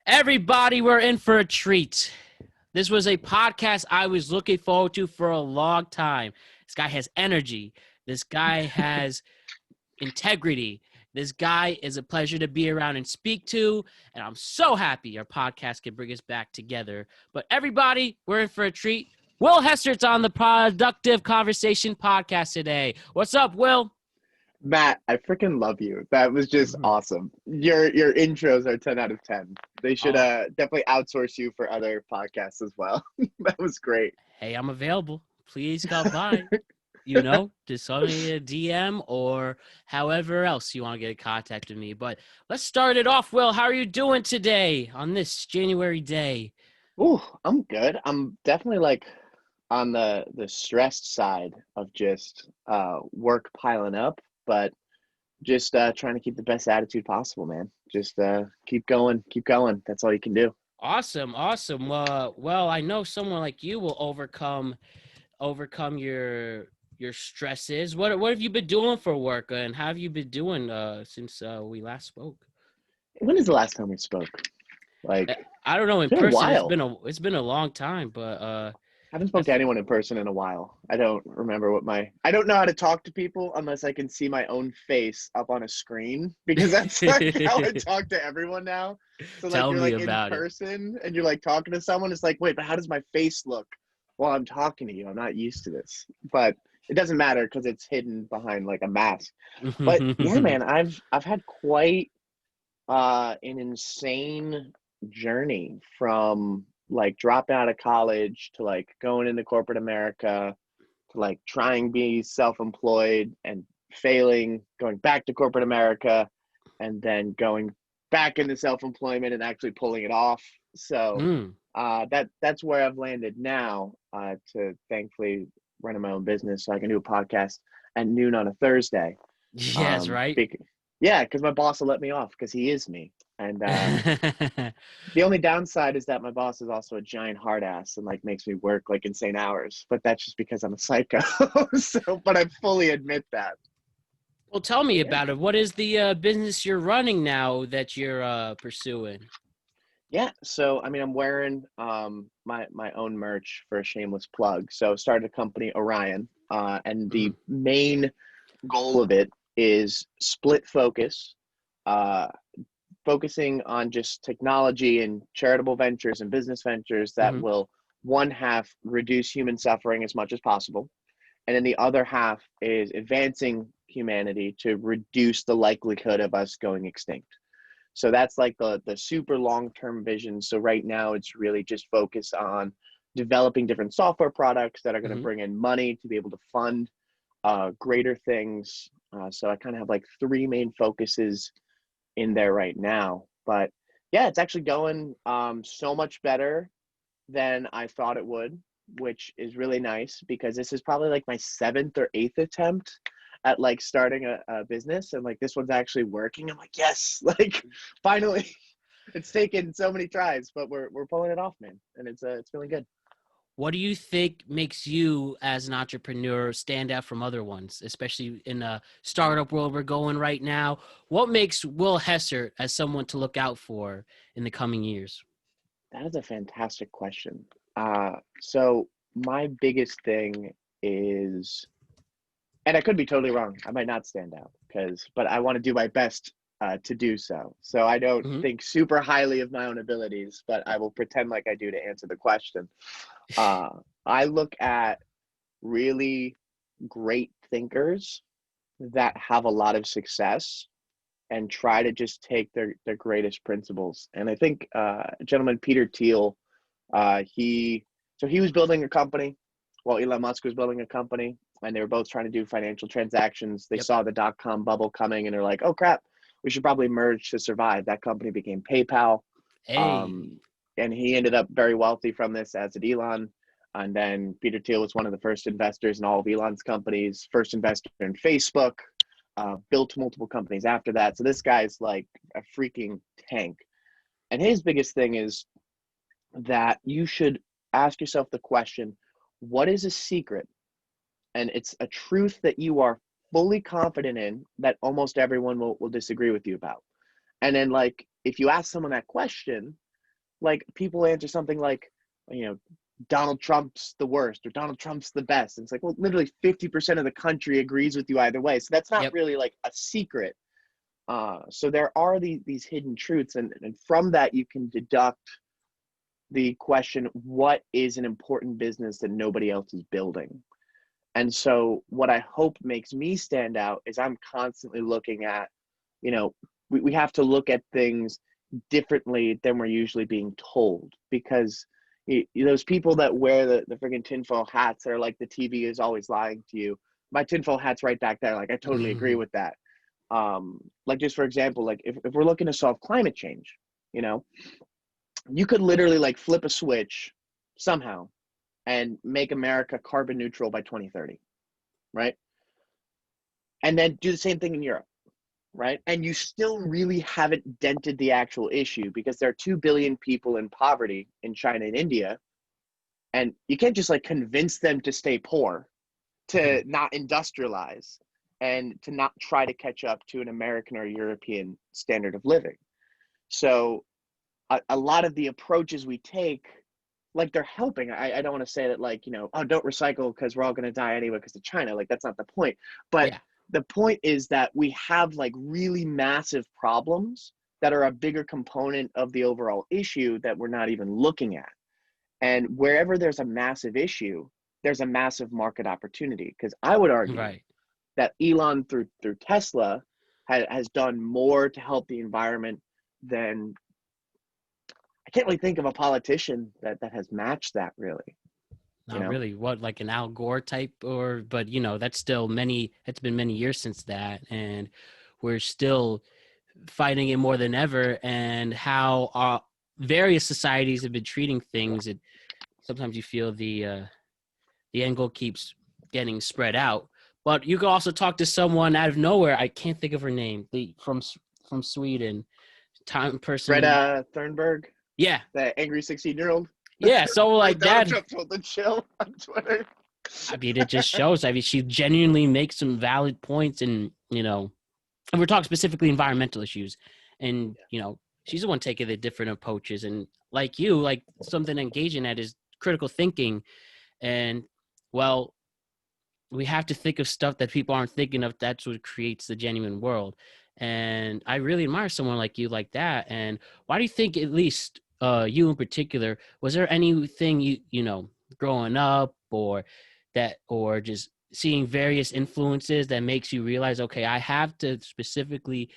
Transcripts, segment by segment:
Everybody, we're in for a treat. This was a podcast I was looking forward to for a long time. This guy has energy. This guy has integrity. This guy is a pleasure to be around and speak to. And I'm so happy our podcast can bring us back together. But everybody, we're in for a treat. Will Hessert's on the Productive Conversation podcast today. What's up, Will? Matt, I freaking love you. That was just awesome. Your intros are 10 out of 10. They should Oh, definitely outsource you for other podcasts as well. That was great. hey, I'm available. Please come by. Just send me a DM or however else you want to get in contact with me. But let's start it off, Will. How are you doing today on this January day? Ooh, I'm good. I'm definitely like on the stressed side of just work piling up, but just trying to keep the best attitude possible, man. Just keep going, keep going. That's all you can do. Awesome, awesome. Well, I know someone like you will overcome your stresses. What have you been doing for work, and how have you been doing since we last spoke? When is the last time we spoke? Like, I don't know in it's been a person. while. It's been a long time, but I haven't spoken that's to anyone in person in a while. I don't remember I don't know how to talk to people unless I can see my own face up on a screen because that's like how I talk to everyone now. So like tell you're me like in about it. person and you're like talking to someone. It's like, wait, but how does my face look while I'm talking to you? I'm not used to this, but it doesn't matter because it's hidden behind like a mask. But yeah, man, I've had quite an insane journey from like dropping out of college to like going into corporate America to like trying to be self-employed and failing, going back to corporate America, and then going back into self-employment and actually pulling it off. So Mm. that's where I've landed now, to thankfully running my own business so I can do a podcast at noon on a Thursday. Yes, right. Yeah, because my boss will let me off because he is me. And the only downside is that my boss is also a giant hard ass and like makes me work like insane hours. But that's just because I'm a psycho. So, but I fully admit that. Well, tell me But yeah, about it. What is the business you're running now that you're pursuing? yeah. So I mean, I'm wearing my own merch for a shameless plug. So started a company Orion, and the Mm. main goal of it is split focus. Uh, Focusing on just technology and charitable ventures and business ventures that Hmm. will one half reduce human suffering as much as possible, and then the other half is advancing humanity to reduce the likelihood of us going extinct. So that's like the super long term vision. So right now it's really just focused on developing different software products that are going to Hmm. bring in money to be able to fund greater things. So I kind of have like three main focuses in there right now. But yeah, it's actually going so much better than I thought it would, which is really nice because this is probably like my seventh or eighth attempt at like starting a business, and like this one's actually working. I'm like, yes, like finally. It's taken so many tries, but we're pulling it off, man, and it's feeling good. What do you think makes you as an entrepreneur stand out from other ones, especially in a startup world we're going right now? What makes Will Hessert as someone to look out for in the coming years? That is a fantastic question. So my biggest thing is, and I could be totally wrong. I might not stand out but I want to do my best to do so. So I don't Hmm. think super highly of my own abilities, but I will pretend like I do to answer the question. Uh, I look at really great thinkers that have a lot of success and try to just take their greatest principles. And I think gentleman Peter Thiel, he was building a company while Elon Musk was building a company, and they were both trying to do financial transactions. They Yep. saw the dot-com bubble coming, and they're like, "Oh crap, we should probably merge to survive." That company became PayPal, Hey. um, and he ended up very wealthy from this, as did Elon. And then Peter Thiel was one of the first investors in all of Elon's companies, first investor in Facebook, built multiple companies after that. So this guy's like a freaking tank. And his biggest thing is that you should ask yourself the question, what is a secret? And it's a truth that you are fully confident in that almost everyone will disagree with you about. And then like if you ask someone that question, like people answer something like, you know, Donald Trump's the worst or Donald Trump's the best. And it's like, well, literally 50% of the country agrees with you either way. So that's not Yep. really like a secret. So there are these hidden truths, and from that you can deduct the question, what is an important business that nobody else is building? And so what I hope makes me stand out is I'm constantly looking at, you know, we have to look at things differently than we're usually being told, because those people that wear the friggin' tinfoil hats that are like the TV is always lying to you. My tinfoil hat's right back there. Like I totally agree with that. Like just for example, like if we're looking to solve climate change, you know, you could literally like flip a switch somehow and make America carbon neutral by 2030, right? And then do the same thing in Europe, right? And you still really haven't dented the actual issue, because there are 2 billion people in poverty in China and India. And you can't just like convince them to stay poor, to not industrialize, and to not try to catch up to an American or European standard of living. So a lot of the approaches we take, like they're helping. I don't want to say that like, you know, oh, don't recycle because we're all going to die anyway because of China. Like that's not the point. But Yeah. the point is that we have like really massive problems that are a bigger component of the overall issue that we're not even looking at. And wherever there's a massive issue, there's a massive market opportunity. Because I would argue Right. that Elon through Tesla has done more to help the environment than, I can't really think of a politician that has matched that, really. You Not know? really. What, like an Al Gore type, or, but you know, that's still it's been many years since that, and we're still fighting it more than ever. And how various societies have been treating things, and sometimes you feel the angle keeps getting spread out. But you can also talk to someone out of nowhere. I can't think of her name. From Sweden, time person. Greta Thunberg, Yeah, the angry 16-year-old. yeah. So Like like Donald that. Trump told to chill on Twitter. I mean, it just shows. I mean, she genuinely makes some valid points, and you know, and we're talking specifically environmental issues, and you know, she's the one taking the different approaches. And like you, like something engaging at is critical thinking, and well, we have to think of stuff that people aren't thinking of. That's what creates the genuine world. And I really admire someone like you like that. And why do you think, at least you in particular, was there anything you know growing up, or that, or just seeing various influences that makes you realize, okay, I have to specifically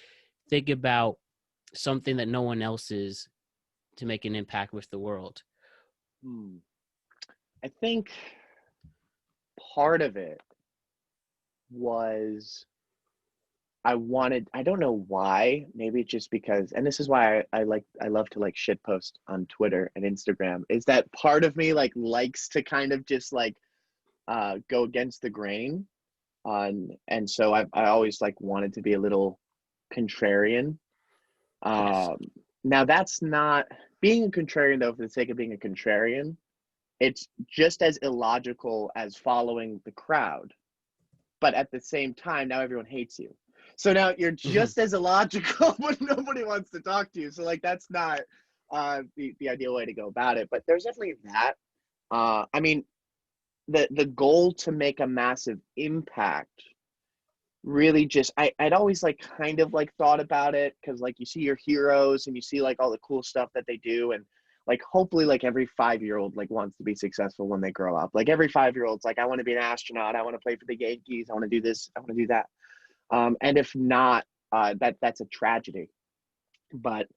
think about something that no one else is to make an impact with the world? I think part of it was I don't know why, maybe it's just because, and this is why I love to like shit post on Twitter and Instagram, is that part of me like likes to kind of just like go against the grain on, and so I always like wanted to be a little contrarian. Yes. Um, Now that's not being a contrarian though for the sake of being a contrarian. It's just as illogical as following the crowd, but at the same time, now everyone hates you. So now you're Mhm. just as illogical, but nobody wants to talk to you. So like that's not the ideal way to go about it. But there's definitely that. I mean, the goal to make a massive impact really just I'd always like kind of like thought about it, because like you see your heroes and you see like all the cool stuff that they do, and like hopefully like every 5-year-old like wants to be successful when they grow up. Like every 5-year-old's like, I want to be an astronaut, I want to play for the Yankees, I want to do this, I want to do that. And if not, that's a tragedy. But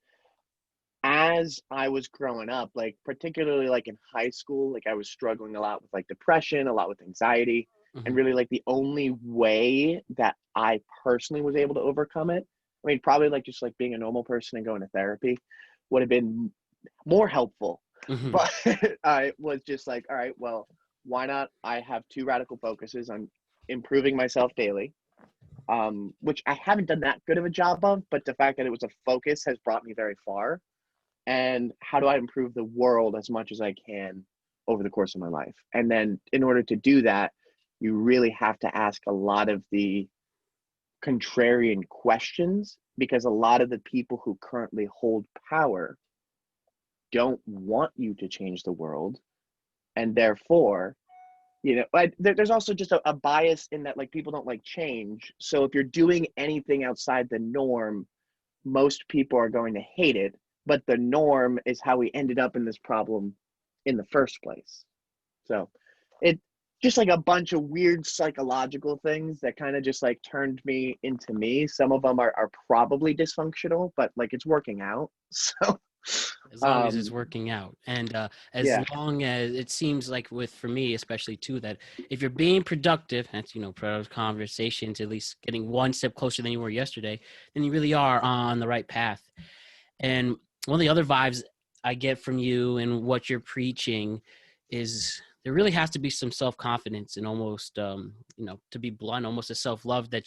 as I was growing up, like particularly like in high school, like I was struggling a lot with like depression, a lot with anxiety. And Mhm. really like the only way that I personally was able to overcome it, I mean, probably like just like being a normal person and going to therapy would have been more helpful. Mhm. But I was just like, all right, well, why not? I have two radical focuses on improving myself daily, which I haven't done that good of a job of, but the fact that it was a focus has brought me very far. And how do I improve the world as much as I can over the course of my life? And then in order to do that, you really have to ask a lot of the contrarian questions, because a lot of the people who currently hold power don't want you to change the world, and therefore, there's also just a bias in that, like, people don't like change. So if you're doing anything outside the norm, most people are going to hate it. But the norm is how we ended up in this problem in the first place. So it just like a bunch of weird psychological things that kind of just like turned me into me. Some of them are probably dysfunctional, but like it's working out. So As long as it's working out, and as yeah. long as it seems like for me especially too, that if you're being productive, that's productive conversations, at least getting one step closer than you were yesterday, then you really are on the right path. And one of the other vibes I get from you and what you're preaching is there really has to be some self-confidence and almost to be blunt, almost a self-love that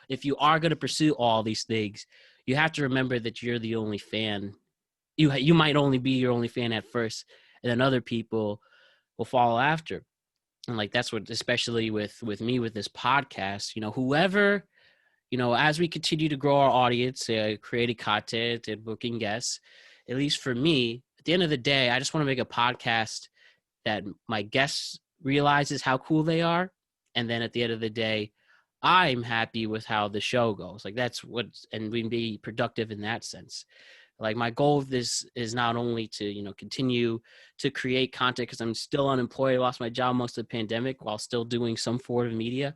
if you are going to pursue all these things, you have to remember that you're the only fan. You might only be your only fan at first, and then other people will follow after. And like that's what, especially with me with this podcast, whoever, as we continue to grow our audience, creating content and booking guests, at least for me, at the end of the day, I just want to make a podcast that my guests realizes how cool they are, and then at the end of the day, I'm happy with how the show goes. Like that's and we be productive in that sense. Like my goal of this is not only to, continue to create content because I'm still unemployed. I lost my job most of the pandemic while still doing some form of media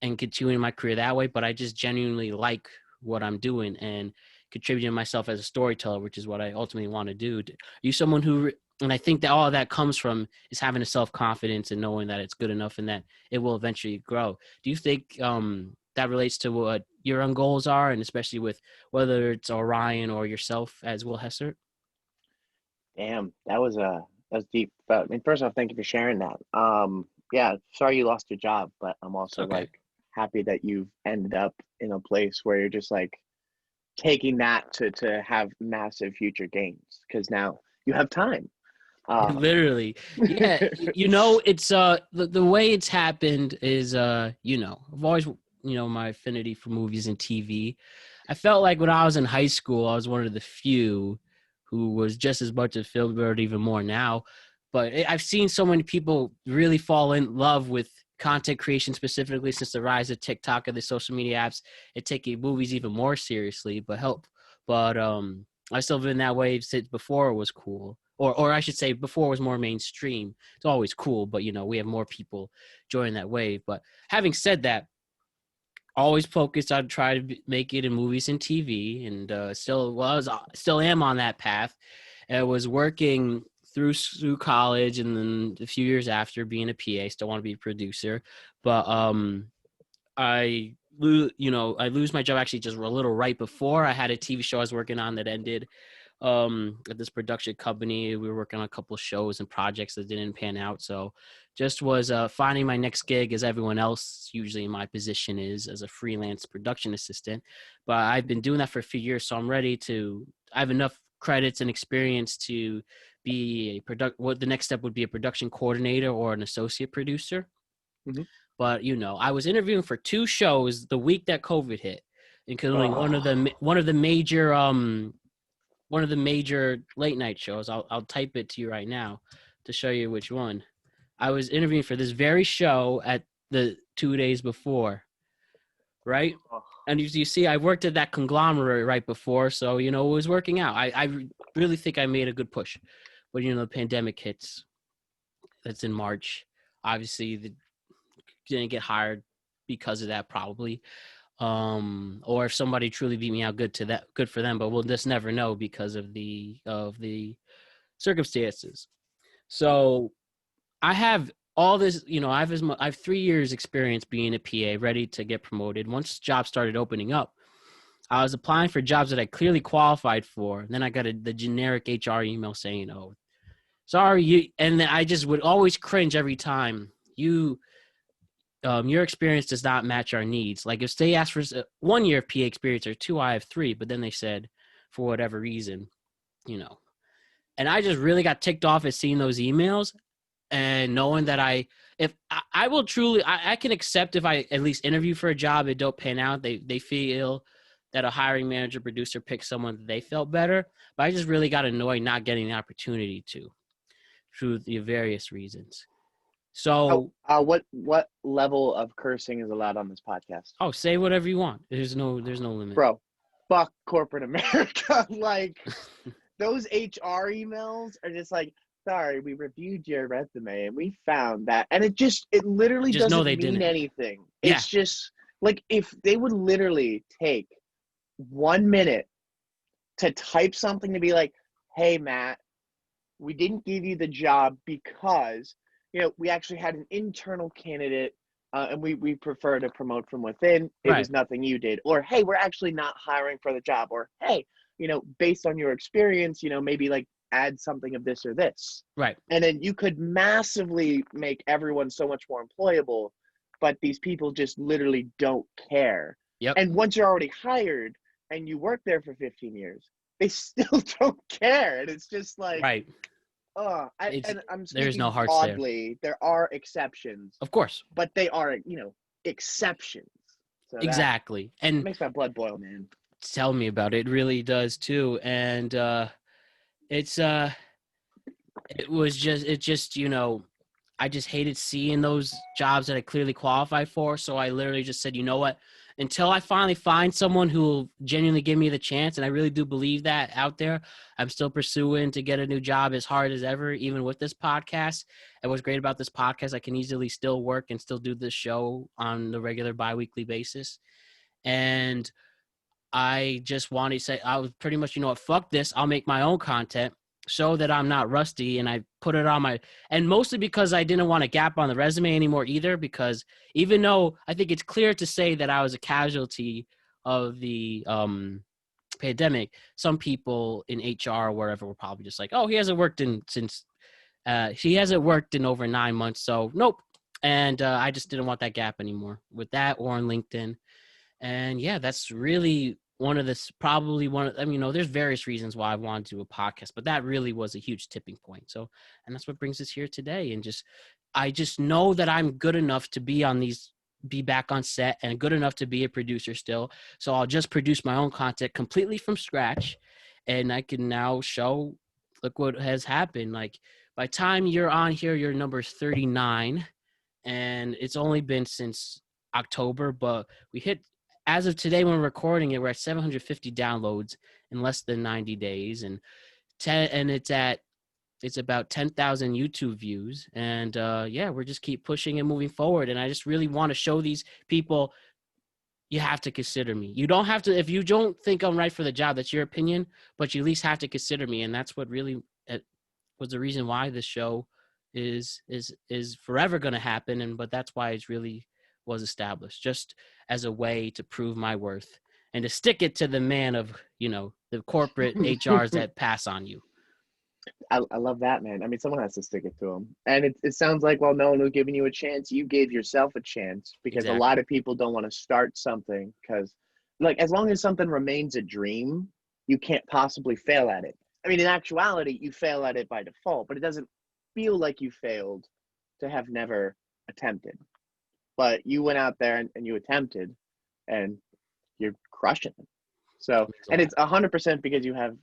and continuing my career that way. But I just genuinely like what I'm doing and contributing myself as a storyteller, which is what I ultimately want to do. Are you someone who, and I think that all of that comes from is having a self-confidence and knowing that it's good enough and that it will eventually grow. Do you think that relates to what your own goals are, and especially with whether it's Orion or yourself as Will Hessert? Damn, that was deep. But I mean, first off, thank you for sharing that. Yeah, sorry you lost your job, but I'm also Okay. like happy that you've ended up in a place where you're just like taking that to have massive future gains because now you have time. Literally. Yeah. It's the way it's happened is I've always my affinity for movies and TV. I felt like when I was in high school, I was one of the few who was just as much a film nerd, even more now. But I've seen so many people really fall in love with content creation, specifically since the rise of TikTok and the social media apps, and taking movies even more seriously. But I still been that way since before it was cool. Or I should say before it was more mainstream. It's always cool, but we have more people joining that wave. But having said that, always focused on trying to make it in movies and TV, and still am on that path. I was working through college, and then a few years after being a PA, still want to be a producer. But I lose my job actually just a little right before I had a TV show I was working on that ended at this production company. We were working on a couple of shows and projects that didn't pan out. So just was finding my next gig as everyone else usually in my position is as a freelance production assistant. But I've been doing that for a few years. So I have enough credits and experience to be what the next step would be a production coordinator or an associate producer. Mm-hmm. But I was interviewing for 2 shows the week that COVID hit, including one of the major late night shows. I'll type it to you right now to show you which one. I was interviewing for this very show at the 2 days before, right? And you see, I worked at that conglomerate right before, so it was working out. I really think I made a good push, but the pandemic hits. That's in March. Obviously, didn't get hired because of that, probably. Or if somebody truly beat me out, good for them. But we'll just never know because of the circumstances. So I have all this, I have 3 years experience being a PA, ready to get promoted. Once jobs started opening up, I was applying for jobs that I clearly qualified for. And then I got the generic HR email saying, "Oh, sorry, you." And then I just would always cringe every time. Your experience does not match our needs. Like if they asked for 1 year of PA experience or 2, I have 3, but then they said for whatever reason, and I just really got ticked off at seeing those emails and knowing that I will truly, I can accept if I at least interview for a job, it don't pan out. They feel that a hiring manager, producer picked someone that they felt better, but I just really got annoyed not getting the opportunity to, through the various reasons. So, what level of cursing is allowed on this podcast? say whatever you want. There's no limit. Bro, fuck corporate America. Like, those HR emails are just like, sorry, we reviewed your resume and we found that. And it literally Just know doesn't they mean didn't. anything. Yeah. It's just like, if they would literally take 1 minute to type something to be like, hey, Matt, we didn't give you the job because, we actually had an internal candidate and we prefer to promote from within. It Right. was nothing you did. Or, hey, we're actually not hiring for the job. Or, hey, based on your experience, maybe like add something of this or this. Right. And then you could massively make everyone so much more employable, but these people just literally don't care. Yep. And once you're already hired and you work there for 15 years, they still don't care. And it's just like, right. And I'm speaking there's no hearts broadly. There are exceptions, Of course. but they are, exceptions. So Exactly. that And makes my blood boil, man. tell me about it. It really does too. And it just I just hated seeing those jobs that I clearly qualified for. So I literally just said, you know what, until I finally find someone who will genuinely give me the chance, and I really do believe that out there, I'm still pursuing to get a new job as hard as ever, even with this podcast. And what's great about this podcast, I can easily still work and still do this show on the regular bi-weekly basis. And I just want to say, I was pretty much, fuck this. I'll make my own content so that I'm not rusty. And I put it on and mostly because I didn't want a gap on the resume anymore either, because even though I think it's clear to say that I was a casualty of the pandemic, some people in HR or wherever were probably just like, oh, he hasn't worked in over 9 months. So nope. And I just didn't want that gap anymore with that or on LinkedIn. And yeah, that's really there's various reasons why I wanted to do a podcast, but that really was a huge tipping point. So, and that's what brings us here today. And I just know that I'm good enough to be back on set and good enough to be a producer still. So I'll just produce my own content completely from scratch. And I can now show, look what has happened. Like, by the time you're on here, you're number 39, and it's only been since October, but we hit, as of today when we're recording it, we're at 750 downloads in less than 90 days, and it's about 10,000 YouTube views. And we're just keep pushing and moving forward. And I just really want to show these people, you have to consider me. You don't have to, if you don't think I'm right for the job, that's your opinion, but you at least have to consider me. And that's what really was the reason why this show is forever going to happen. But that's why it's really was established, just as a way to prove my worth and to stick it to the man of, the corporate HRs that pass on you. I love that, man. I mean, someone has to stick it to them. And it sounds like, well, no one was giving you a chance. You gave yourself a chance, because Exactly. A lot of people don't want to start something because, like, as long as something remains a dream, you can't possibly fail at it. I mean, in actuality, you fail at it by default, but it doesn't feel like you failed to have never attempted. But you went out there and you attempted, and you're crushing it. So, and it's 100% because you have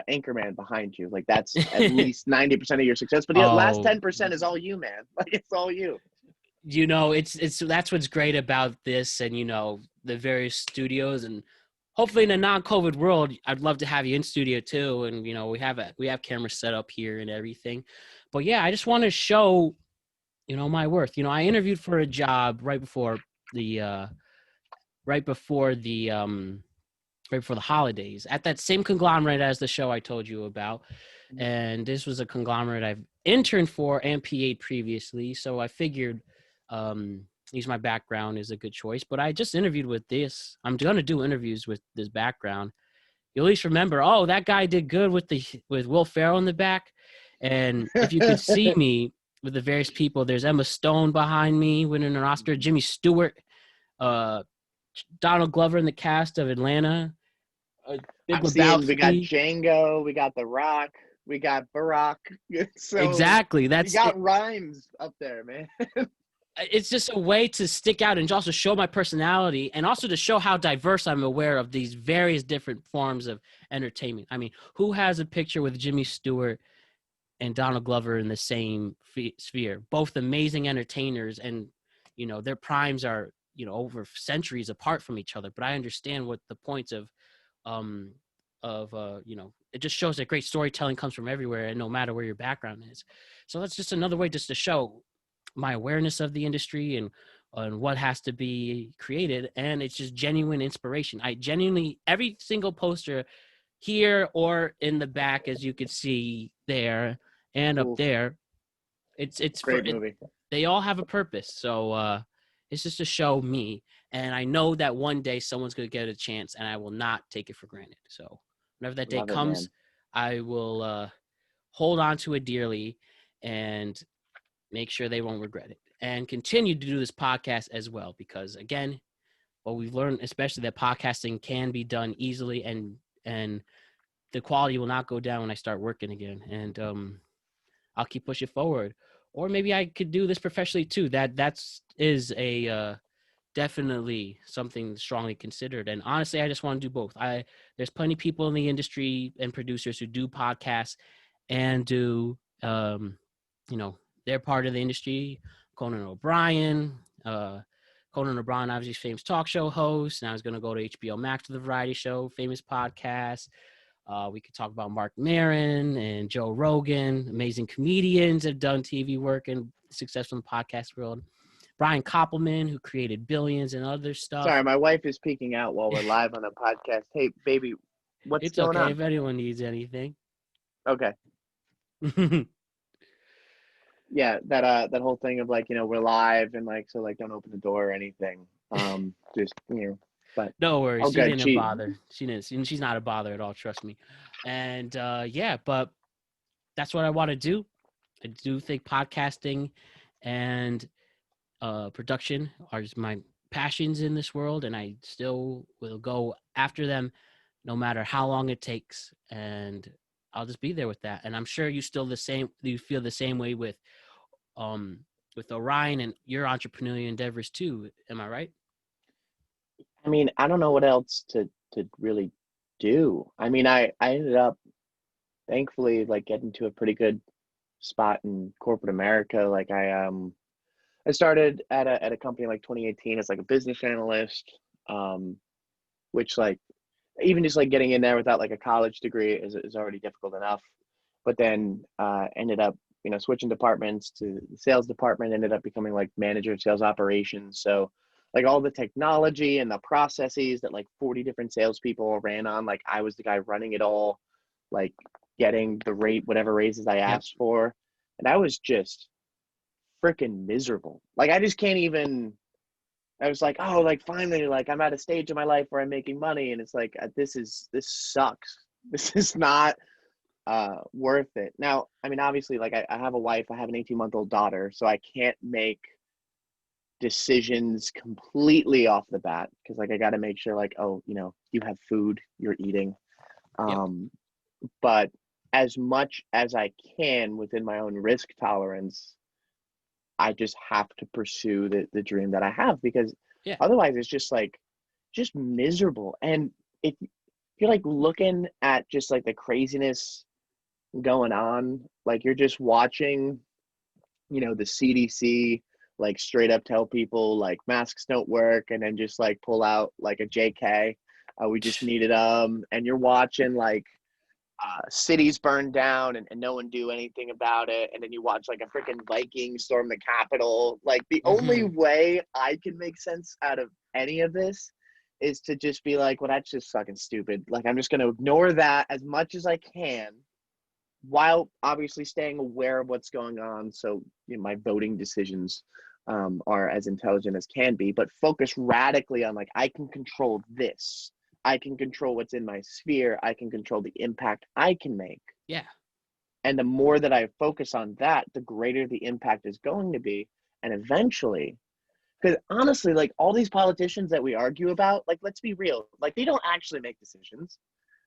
Anchorman behind you. Like, that's at least 90% of your success. But the last 10% is all you, man. Like, it's all you. It's that's what's great about this, and the various studios, and hopefully in a non-COVID world, I'd love to have you in studio too. And we have cameras set up here and everything. But yeah, I just want to show my worth. I interviewed for a job right before the holidays at that same conglomerate as the show I told you about. And this was a conglomerate I've interned for and PA'd previously. So I figured use my background is a good choice. But I just interviewed with this. I'm going to do interviews with this background. You'll at least remember, oh, that guy did good with Will Ferrell in the back. And if you could see me with the various people, there's Emma Stone behind me winning an Oscar, Jimmy Stewart, Donald Glover in the cast of Atlanta. We got Django, we got The Rock, we got Barack. So exactly. you got rhymes up there, man. it's just a way to stick out and also show my personality, and also to show how diverse I'm aware of these various different forms of entertainment. I mean, who has a picture with Jimmy Stewart and Donald Glover in the same sphere? Both amazing entertainers, and their primes are over centuries apart from each other. But I understand what the points um it just shows that great storytelling comes from everywhere, and no matter where your background is. So that's just another way just to show my awareness of the industry and what has to be created. And it's just genuine inspiration. I genuinely, every single poster here or in the back, as you can see there and up Oof, there, it's for great it, movie. they all have a purpose. So it's just to show me, and I know that one day someone's going to get a chance, and I will not take it for granted. So whenever that day Love it, comes, man. I will hold on to it dearly and make sure they won't regret it, and continue to do this podcast as well, because again, what we've learned, especially that podcasting can be done easily, and the quality will not go down when I start working again. And I'll keep pushing forward. Or maybe I could do this professionally too. That's is a definitely something strongly considered. And honestly, I just want to do both. There's plenty of people in the industry and producers who do podcasts and do they're part of the industry. Conan O'Brien, obviously famous talk show host. Now he's going to go to HBO Max to the variety show, famous podcast. We could talk about Mark Maron and Joe Rogan, amazing comedians that have done TV work and successful in the podcast world. Brian Koppelman, who created Billions and other stuff. Sorry, my wife is peeking out while we're live on a podcast. Hey, baby, what's It's going okay on? if anyone needs anything. Okay. Yeah, that whole thing of like, we're live and like, so like don't open the door or anything. Just, but No worries. oh She good. didn't bother. She didn't. She's not a bother at all. Trust me. And yeah, but that's what I want to do. I do think podcasting and production are just my passions in this world, and I still will go after them no matter how long it takes. And I'll just be there with that. And I'm sure you feel the same way with Orion and your entrepreneurial endeavors too. Am I right? I mean, I don't know what else to really do. I mean, I ended up thankfully like getting to a pretty good spot in corporate America. Like I started at a company like 2018 as like a business analyst, which like even just like getting in there without like a college degree is already difficult enough. But then ended up switching departments to the sales department. Ended up becoming like manager of sales operations. So like all the technology and the processes that like 40 different salespeople ran on, like I was the guy running it all, like getting the rate whatever raises I Yep. asked for, and I was just freaking miserable. Like I just can't even. I was like, oh, like finally, like I'm at a stage in my life where I'm making money, and it's like this sucks. This is not worth it. Now, I mean, obviously, like I have a wife, I have an 18-month-old daughter, so I can't make decisions completely off the bat because like I got to make sure like, oh, you have food, you're eating. Yep. But as much as I can within my own risk tolerance, I just have to pursue the dream that I have because Yeah. otherwise it's just like just miserable. And if you're like looking at just like the craziness going on, like you're just watching, the CDC like straight up tell people like masks don't work and then just like pull out like a JK. We just needed and you're watching like cities burned down and no one do anything about it, and then you watch like a freaking Viking storm the Capitol. Like the only Mm-hmm. way I can make sense out of any of this is to just be like, well, that's just fucking stupid. Like I'm just gonna ignore that as much as I can, while obviously staying aware of what's going on. So my voting decisions are as intelligent as can be, but focus radically on like I can control this. I can control what's in my sphere. I can control the impact I can make. Yeah. And the more that I focus on that, the greater the impact is going to be. And eventually, because honestly, like all these politicians that we argue about, like let's be real, like they don't actually make decisions.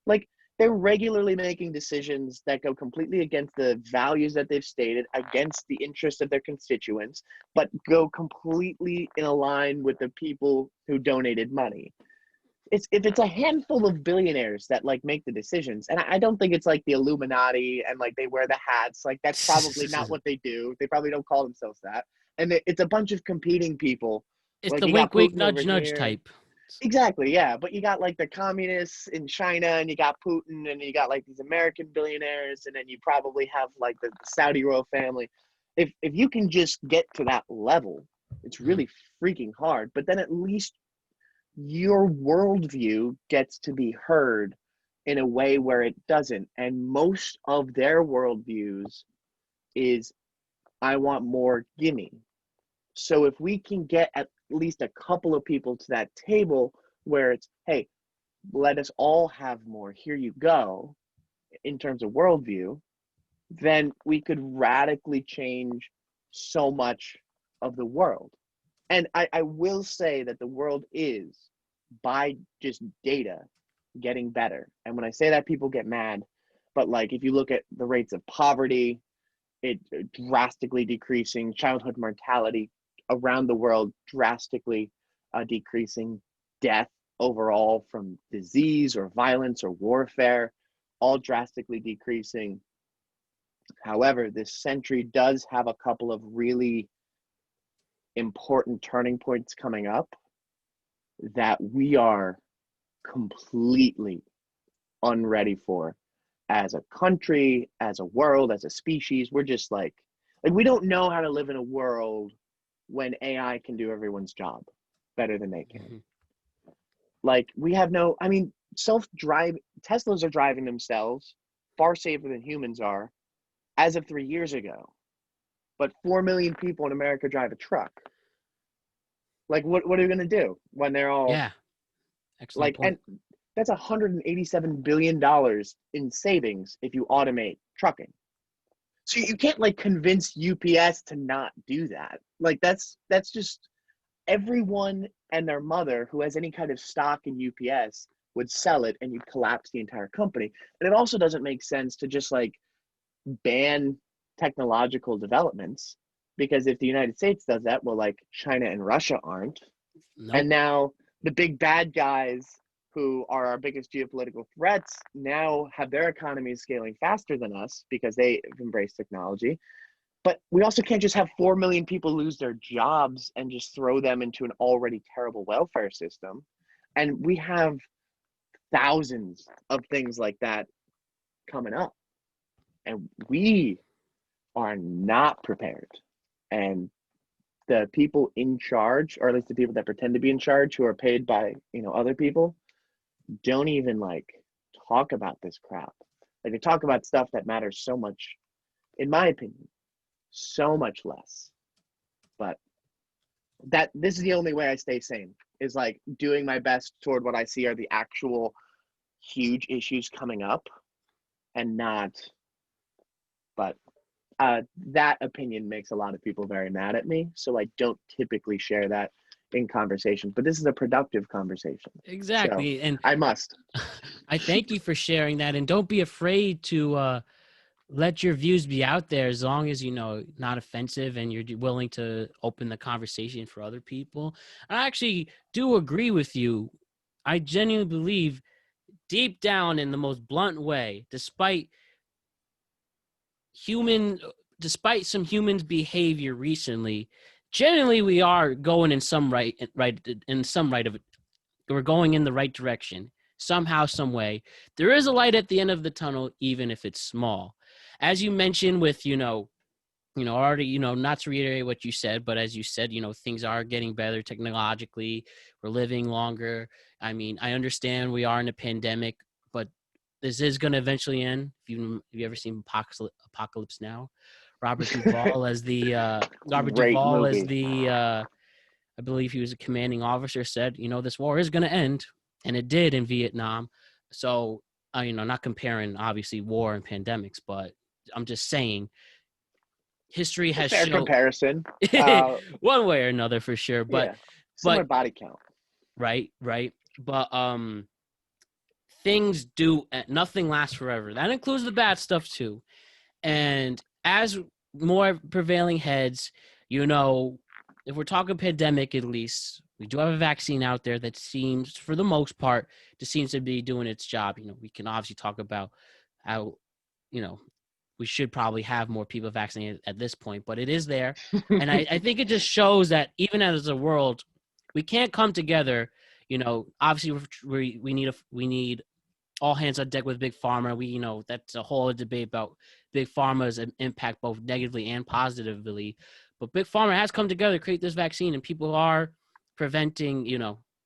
Like they're regularly making decisions that go completely against the values that they've stated, against the interests of their constituents, but go completely in line with the people who donated money. If it's a handful of billionaires that like make the decisions, and I don't think it's like the Illuminati and like they wear the hats, like that's probably not what they do. They probably don't call themselves that. And it's a bunch of competing people. It's Like the you got wink, wink, Putin over nudge, nudge here. type. Exactly, yeah. But you got like the communists in China, and you got Putin, and you got like these American billionaires, and then you probably have like the Saudi royal family. If you can just get to that level, it's really freaking hard. But then at least your worldview gets to be heard in a way where it doesn't. And most of their worldviews is, I want more, gimme. So if we can get at least a couple of people to that table where it's, hey, let us all have more, here you go, in terms of worldview, then we could radically change so much of the world. And I will say that the world is, by just data, getting better. And when I say that, people get mad. But like, if you look at the rates of poverty, it drastically decreasing, childhood mortality around the world drastically decreasing, death overall from disease or violence or warfare, all drastically decreasing. However, this century does have a couple of really important turning points coming up that we are completely unready for as a country, as a world, as a species. We're just like we don't know how to live in a world when AI can do everyone's job better than they can. Mm-hmm. Like we have no, I mean, self-drive Teslas are driving themselves far safer than humans are as of 3 years ago. But 4 million people in America drive a truck. Like, what are you going to do when they're all... Yeah. Excellent like, point. and that's $187 billion in savings if you automate trucking. So you can't, like, convince UPS to not do that. Like, that's just... everyone and their mother who has any kind of stock in UPS would sell it, and you'd collapse the entire company. And it also doesn't make sense to just, like, ban technological developments, because if the United States does that, well, like, China and Russia aren't. Nope. And now the big bad guys who are our biggest geopolitical threats now have their economies scaling faster than us because they've embraced technology. But we also can't just have 4 million people lose their jobs and just throw them into an already terrible welfare system. And we have thousands of things like that coming up. And we are not prepared. And the people in charge, or at least the people that pretend to be in charge who are paid by, other people, don't even like talk about this crap. Like, they talk about stuff that matters so much, in my opinion, so much less. But this is the only way I stay sane, is like doing my best toward what I see are the actual huge issues coming up, and not... but that opinion makes a lot of people very mad at me, so I don't typically share that in conversation. But this is a productive conversation. Exactly. So and I must. I thank you for sharing that, and don't be afraid to let your views be out there, as long as not offensive and you're willing to open the conversation for other people. I actually do agree with you. I genuinely believe, deep down in the most blunt way, despite some humans' behavior recently, generally we are going in some right of it. We're going in the right direction somehow, some way. There is a light at the end of the tunnel, even if it's small. As you mentioned with, already, not to reiterate what you said, but as you said, things are getting better technologically. We're living longer. I mean, I understand we are in a pandemic, but this is going to eventually end. Have you ever seen Apocalypse Now? Robert Duvall as the I believe he was a commanding officer, said, this war is going to end, and it did in Vietnam. So, not comparing obviously war and pandemics, but I'm just saying history has fair shown comparison, one way or another for sure. But similar body count. Right. But nothing lasts forever. That includes the bad stuff too. And as more prevailing heads, if we're talking pandemic, at least we do have a vaccine out there that seems, for the most part, seems to be doing its job. We can obviously talk about how, we should probably have more people vaccinated at this point, but it is there. And I think it just shows that even as a world, we can't come together. Obviously we need all hands on deck with big pharma. That's a whole debate about big pharma's impact both negatively and positively. But big pharma has come together to create this vaccine, and people are preventing.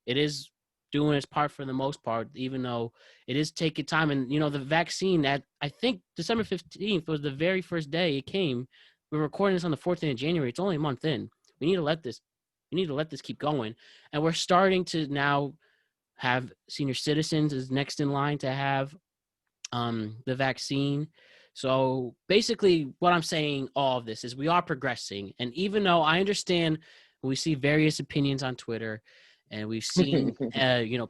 It is doing its part for the most part, even though it is taking time. And the vaccine, at I think December 15th was the very first day it came. We're recording this on the 14th of January. It's only a month in. We need to let this keep going, and we're starting to now have senior citizens is next in line to have the vaccine. So basically what I'm saying, all of this is we are progressing. And even though I understand we see various opinions on Twitter, and we've seen,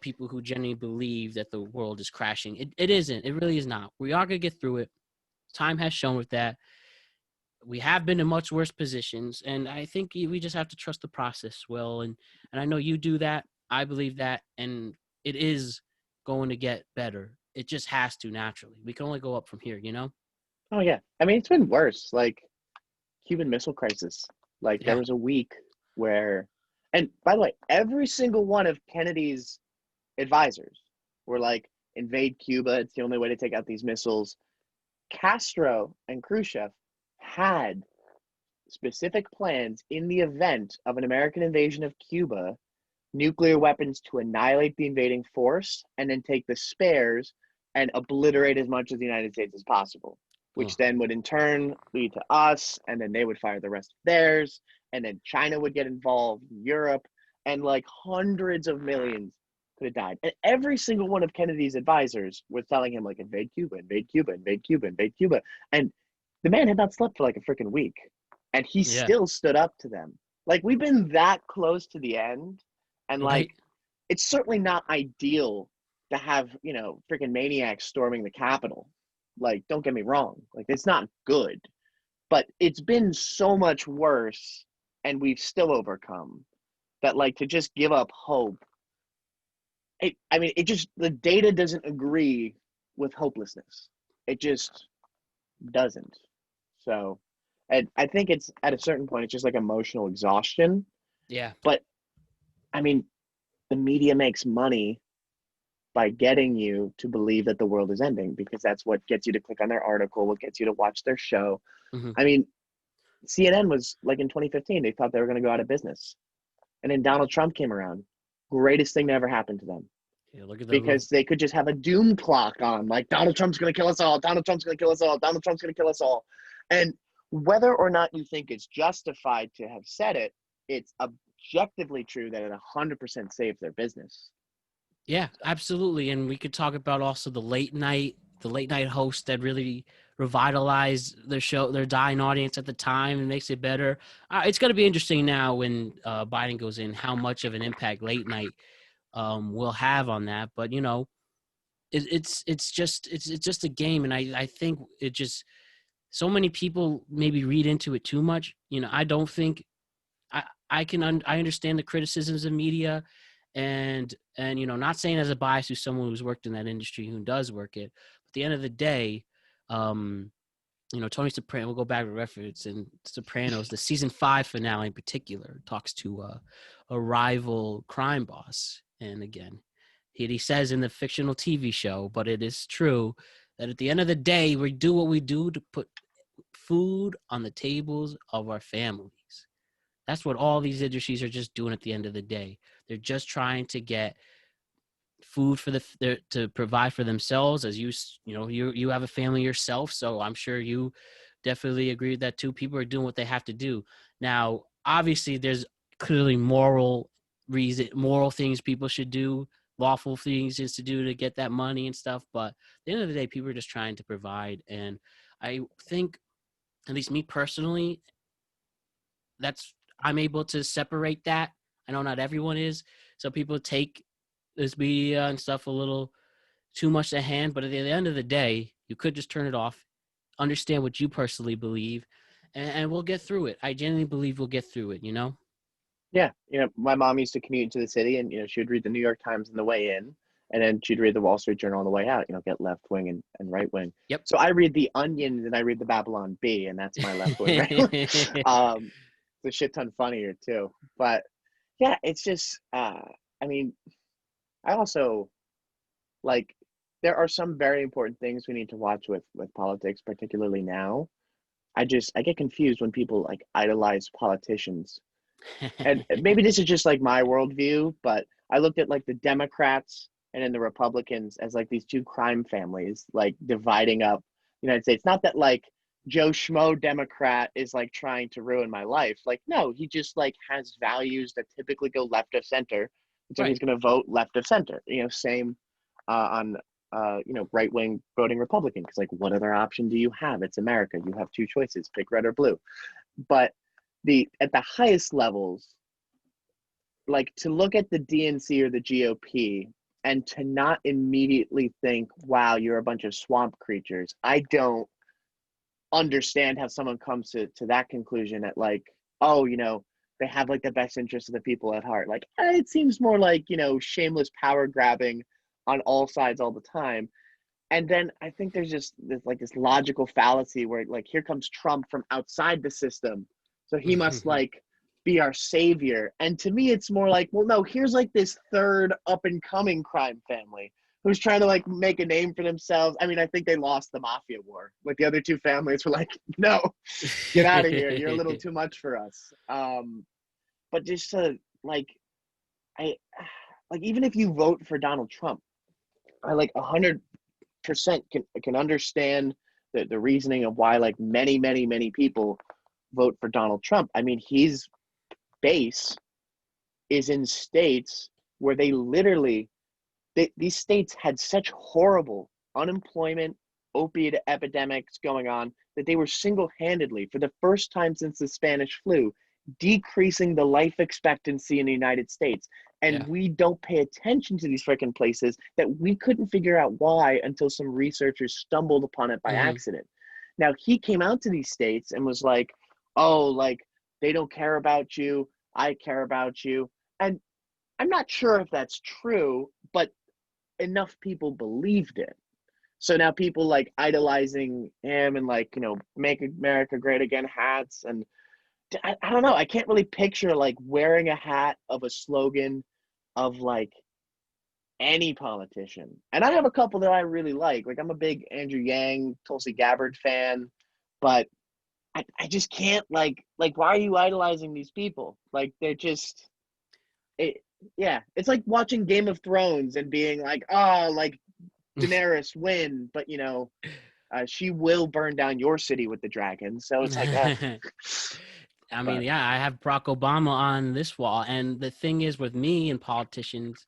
people who genuinely believe that the world is crashing. It isn't. It really is not. We are going to get through it. Time has shown with that. We have been in much worse positions, and I think we just have to trust the process, Will. And I know you do that. I believe that, and it is going to get better. It just has to naturally. We can only go up from here, Oh yeah, I mean it's been worse. Like Cuban Missile Crisis. Like Yeah. there was a week where, and by the way, every single one of Kennedy's advisors were like, invade Cuba. It's the only way to take out these missiles. Castro and Khrushchev had specific plans in the event of an American invasion of Cuba, nuclear weapons to annihilate the invading force and then take the spares and obliterate as much of the United States as possible, which then would in turn lead to us, and then they would fire the rest of theirs, and then China would get involved, Europe, and like hundreds of millions could have died. And every single one of Kennedy's advisors was telling him, like, invade Cuba, invade Cuba, invade Cuba, invade Cuba. And the man had not slept for like a freaking week. And he still stood up to them. Like, we've been that close to the end. And like, it's certainly not ideal to have, freaking maniacs storming the Capitol. Like, don't get me wrong. Like, it's not good. But it's been so much worse, and we've still overcome that, like, to just give up hope. The data doesn't agree with hopelessness. It just doesn't. So, and I think it's at a certain point, it's just like emotional exhaustion. Yeah. But I mean, the media makes money by getting you to believe that the world is ending, because that's what gets you to click on their article, what gets you to watch their show. Mm-hmm. I mean, CNN was like in 2015, they thought they were going to go out of business. And then Donald Trump came around. Greatest thing to ever happen to them. Yeah, look at because they could just have a doom clock on, like, Donald Trump's going to kill us all. Donald Trump's going to kill us all. Donald Trump's going to kill us all. And whether or not you think it's justified to have said it, it's objectively true that it 100% saved their business. Yeah, absolutely. And we could talk about also the late night host that really revitalized their show, their dying audience at the time, and makes it better. It's going to be interesting now when Biden goes in, how much of an impact late night will have on that. But it's just a game, and I think it just, so many people maybe read into it too much. I don't think I understand the criticisms of media, and not saying as a bias to someone who's worked in that industry, who does work it. But at the end of the day, Tony Soprano, we'll go back to reference, and Sopranos, the season 5 finale in particular, talks to a rival crime boss. And again, he says in the fictional TV show, but it is true, that at the end of the day, we do what we do to put food on the tables of our families. That's what all these industries are just doing at the end of the day. They're just trying to get food to provide for themselves. As you have a family yourself, so I'm sure you definitely agree with that too. People are doing what they have to do. Now, obviously, there's clearly moral things people should do, lawful things to do to get that money and stuff. But at the end of the day, people are just trying to provide. And I think, at least me personally, I'm able to separate that. I know not everyone is. So people take this media and stuff a little too much at hand. But at the end of the day, you could just turn it off, understand what you personally believe, and we'll get through it. I genuinely believe we'll get through it, you know? Yeah, my mom used to commute into the city, and she would read the New York Times on the way in, and then she'd read the Wall Street Journal on the way out. Get left wing and right wing. Yep. So I read the Onion and I read the Babylon Bee, and that's my left wing, right wing. It's a shit ton funnier too. But yeah, it's just, I mean, I also like there are some very important things we need to watch with politics, particularly now. I get confused when people like idolize politicians, and maybe this is just like my worldview, but I looked at like the Democrats and then the Republicans as like these two crime families, like dividing up the United States. Not that like Joe Schmo Democrat is like trying to ruin my life. Like, no, he just like has values that typically go left of center. So Right. he's going to vote left of center. Same on right wing voting Republican, because like what other option do you have? It's America. You have two choices: pick red or blue. But at the highest levels, like to look at the DNC or the GOP and to not immediately think, wow, you're a bunch of swamp creatures. I don't understand how someone comes to that conclusion at like, oh, they have like the best interest of the people at heart. Like, it seems more like, shameless power grabbing on all sides all the time. And then I think there's just this logical fallacy where like, here comes Trump from outside the system, so he must like be our savior. And to me, it's more like, well, no, here's like this third up and coming crime family who's trying to like make a name for themselves. I mean, I think they lost the mafia war. Like the other two families were like, no, get out of here. You're a little too much for us. But just to like, I like, even if you vote for Donald Trump, I like 100% can understand the reasoning of why like many people vote for Donald Trump. I mean, his base is in states where these states had such horrible unemployment, opiate epidemics going on that they were single-handedly, for the first time since the Spanish flu, decreasing the life expectancy in the United States. And Yeah. we don't pay attention to these freaking places that we couldn't figure out why until some researchers stumbled upon it by accident. Now, he came out to these states and was like, oh, like, they don't care about you. I care about you. And I'm not sure if that's true, but enough people believed it. So now people like idolizing him and like, make America great again hats. And I don't know. I can't really picture like wearing a hat of a slogan of like any politician. And I have a couple that I really like. Like I'm a big Andrew Yang, Tulsi Gabbard fan, but I just can't like why are you idolizing these people? Like they're just yeah, it's like watching Game of Thrones and being like, oh, like Daenerys win, but she will burn down your city with the dragon. So it's like, I mean, yeah, I have Barack Obama on this wall. And the thing is with me and politicians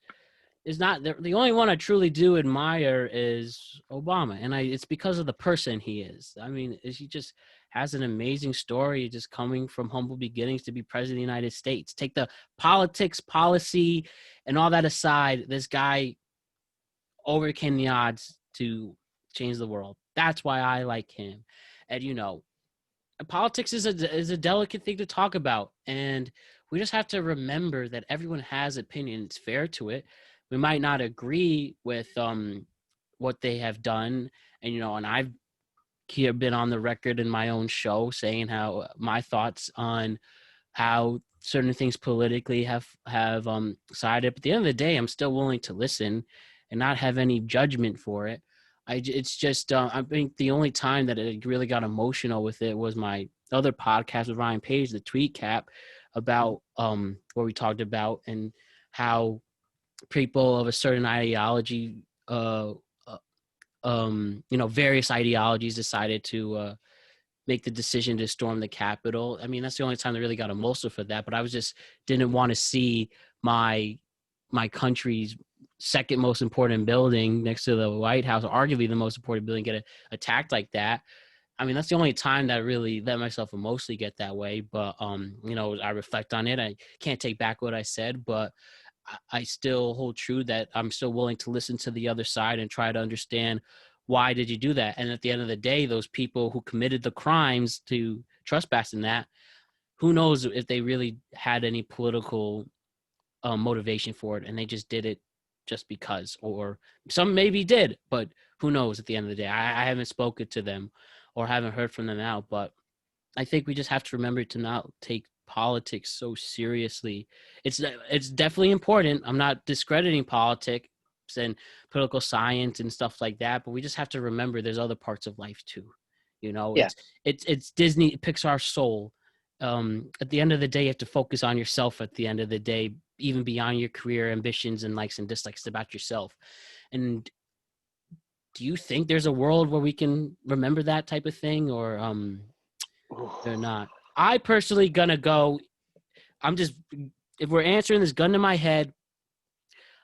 is not the only one I truly do admire is Obama. And it's because of the person he is. I mean, he just has an amazing story, just coming from humble beginnings to be president of the United States. Take the politics, policy, and all that aside, this guy overcame the odds to change the world. That's why I like him. And politics is a delicate thing to talk about, and we just have to remember that everyone has opinion. It's fair to it. We might not agree with what they have done, and I've been on the record in my own show saying how my thoughts on how certain things politically have sided. But at the end of the day, I'm still willing to listen and not have any judgment for it. It's just I think the only time that it really got emotional with it was my other podcast with Ryan Page, the Tweet Cap, about where we talked about and how people of a certain ideology, various ideologies decided to make the decision to storm the Capitol. I mean, that's the only time they really got emotional for that. But I was just didn't want to see my country's second most important building next to the White House, arguably the most important building, get attacked like that. I mean, that's the only time that I really let myself emotionally get that way. But I reflect on it. I can't take back what I said, but I still hold true that I'm still willing to listen to the other side and try to understand why did you do that. And at the end of the day, those people who committed the crimes to trespassing that, who knows if they really had any political motivation for it, and they just did it just because, or some maybe did, but who knows at the end of the day. I haven't spoken to them or haven't heard from them out, but I think we just have to remember to not take politics so seriously. It's definitely important. I'm not discrediting politics and political science and stuff like that, but we just have to remember there's other parts of life too. You know, Yeah. it's Disney, Pixar soul. At the end of the day, you have to focus on yourself at the end of the day, even beyond your career ambitions and likes and dislikes. It's about yourself. And do you think there's a world where we can remember that type of thing, or they're not? I personally gonna go. I'm just, if we're answering this gun to my head,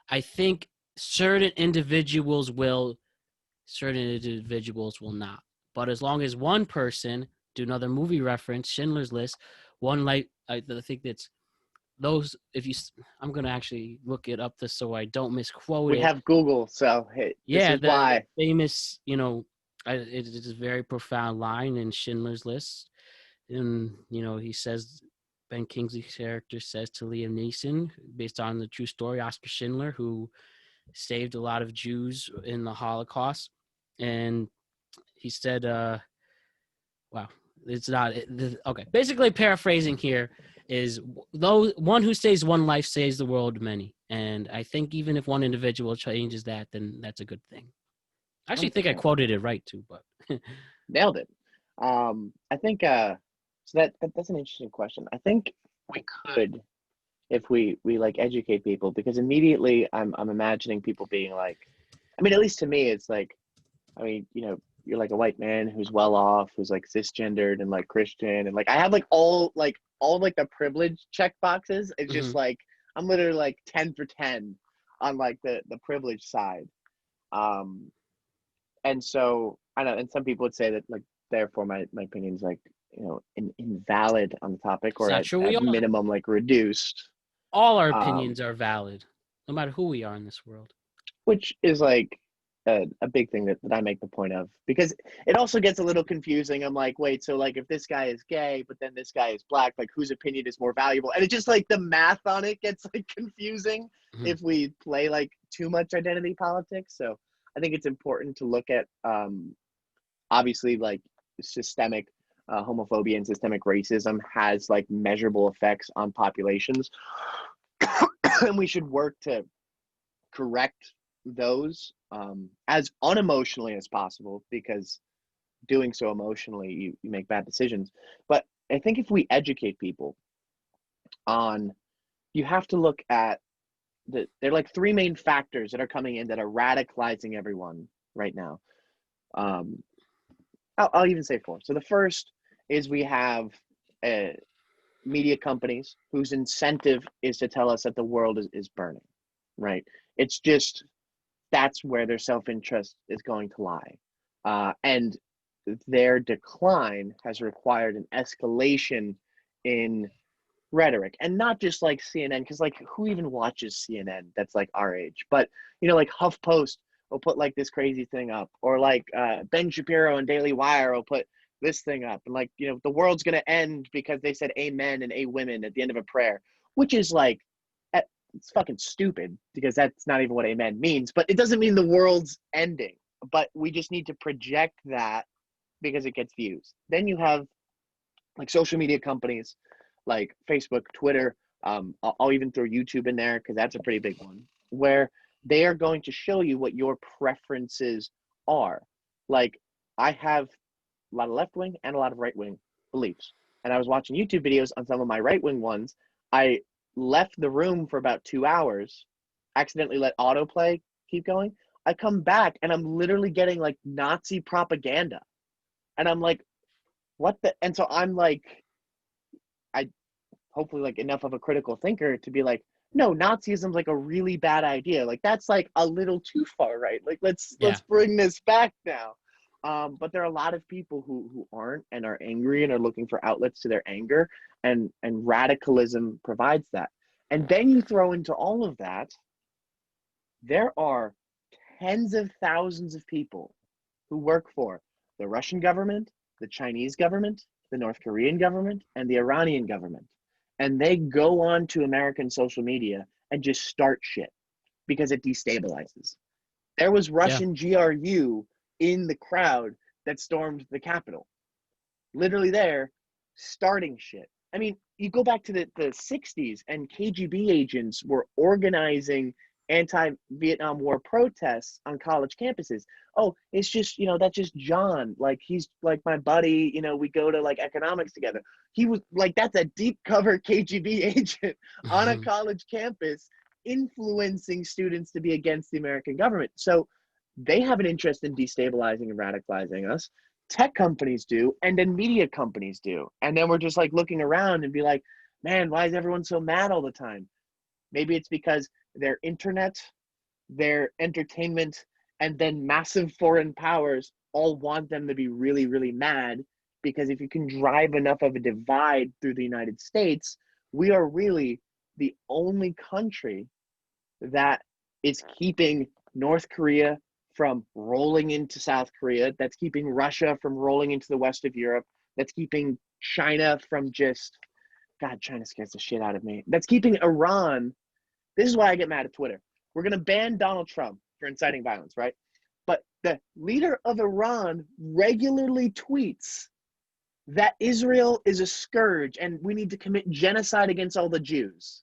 I think certain individuals will, certain individuals will not. But as long as one person, do another movie reference, Schindler's List, one like I think that's those. If you, I'm gonna actually look it up this so I don't misquote We it. have Google, so hey, this Yeah, is the why. famous, it is a very profound line in Schindler's List. And, he says, Ben Kingsley's character says to Liam Neeson, based on the true story, Oscar Schindler, who saved a lot of Jews in the Holocaust. And he said, wow, it's not, okay. Basically, paraphrasing here is, though one who saves one life saves the world many. And I think even if one individual changes that, then that's a good thing. I actually think I 100%. quoted it right too, but Nailed it. I think so that's an interesting question. I think we could, if we like educate people, because immediately I'm imagining people being like, I mean, at least to me, it's like, I mean, you're like a white man who's well off, who's like cisgendered and like Christian, and like I have like all like the privilege check boxes. It's just Mhm. like I'm literally like 10 for 10 on like the privilege side. Um, and so I know, and some people would say that like therefore my opinion is like invalid on the topic, It's or not at, true. at minimum like reduced. All our Um, opinions are valid, no matter who we are in this world. which is like a big thing that I make the point of, because it also gets a little confusing. I'm like, wait, so like if this guy is gay, but then this guy is black, like whose opinion is more valuable? And it just like the math on it gets like confusing Mhm. if we play like too much identity politics. So I think it's important to look at obviously like systemic homophobia and systemic racism has like measurable effects on populations, and we should work to correct those as unemotionally as possible, because doing so emotionally, you make bad decisions. But I think if we educate people on, you have to look at there are like three main factors that are coming in that are radicalizing everyone right now. Um, I'll even say four. So the first is we have uh, media companies whose incentive is to tell us that the world is burning, right? It's just that's where their self-interest is going to lie. And their decline has required an escalation in rhetoric, and not just like CNN, because like who even watches CNN that's like our age? But like HuffPost will put like this crazy thing up, or like Ben Shapiro and Daily Wire will put this thing up, and like the world's gonna end because they said amen and a women at the end of a prayer, which is like it's fucking stupid, because that's not even what amen means. But it doesn't mean the world's ending. But we just need to project that because it gets views. Then you have like social media companies like Facebook, Twitter. I'll even throw YouTube in there because that's a pretty big one, where they are going to show you what your preferences are. Like I have a lot of left wing and a lot of right wing beliefs, and I was watching YouTube videos on some of my right wing ones. I left the room for about 2 hours, accidentally let autoplay keep going. I come back and I'm literally getting like Nazi propaganda, and I'm like, what the? And so I'm like, I hopefully like enough of a critical thinker to be like, no, Nazism's like a really bad idea. Like that's like a little too far right. Like Yeah. let's bring this back now. But there are a lot of people who aren't, and are angry and are looking for outlets to their anger, and radicalism provides that. And then you throw into all of that, there are tens of thousands of people who work for the Russian government, the Chinese government, the North Korean government, and the Iranian government. And they go on to American social media and just start shit because it destabilizes. There was Yeah. Russian GRU in the crowd that stormed the Capitol. Literally there, starting shit. I mean, you go back to the 60s and KGB agents were organizing anti-Vietnam War protests on college campuses. Oh, it's just, that's just John. Like, he's like my buddy, we go to like economics together. He was like, that's a deep cover KGB agent on a college campus influencing students to be against the American government. So they have an interest in destabilizing and radicalizing us. Tech companies do, and then media companies do. And then we're just like looking around and be like, man, why is everyone so mad all the time? Maybe it's because their internet, their entertainment, and then massive foreign powers all want them to be really, really mad, because if you can drive enough of a divide through the United States, we are really the only country that is keeping North Korea from rolling into South Korea, that's keeping Russia from rolling into the west of Europe, that's keeping China from just, God, China scares the shit out of me. That's keeping Iran. This is why I get mad at Twitter. We're going to ban Donald Trump for inciting violence, right? But the leader of Iran regularly tweets that Israel is a scourge and we need to commit genocide against all the Jews.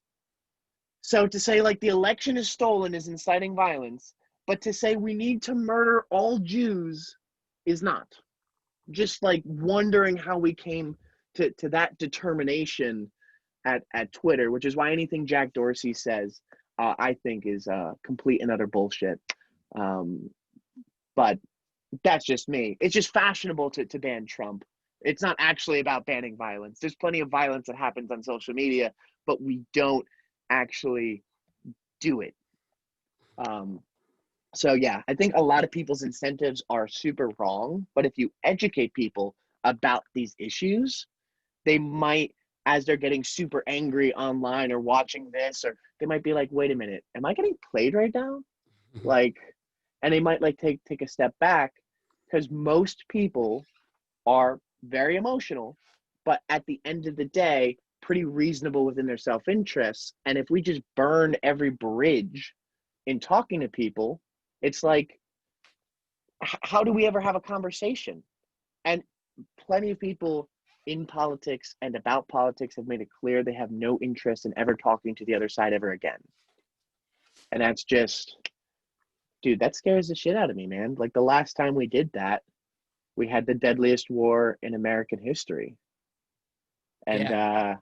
So to say like the election is stolen is inciting violence, but to say we need to murder all Jews is not. Just like wondering how we came to that determination at Twitter, which is why anything Jack Dorsey says, I think is complete and utter bullshit. But that's just me. It's just fashionable to ban Trump. It's not actually about banning violence. There's plenty of violence that happens on social media, but we don't actually do it. So yeah, I think a lot of people's incentives are super wrong, but if you educate people about these issues, they might, as they're getting super angry online or watching this, or they might be like, wait a minute, am I getting played right now? Like, and they might like take a step back, because most people are very emotional, but at the end of the day, pretty reasonable within their self-interest. And if we just burn every bridge in talking to people, it's like, how do we ever have a conversation? And plenty of people in politics and about politics have made it clear they have no interest in ever talking to the other side ever again. And that's just, dude, that scares the shit out of me, man. Like the last time we did that, we had the deadliest war in American history. And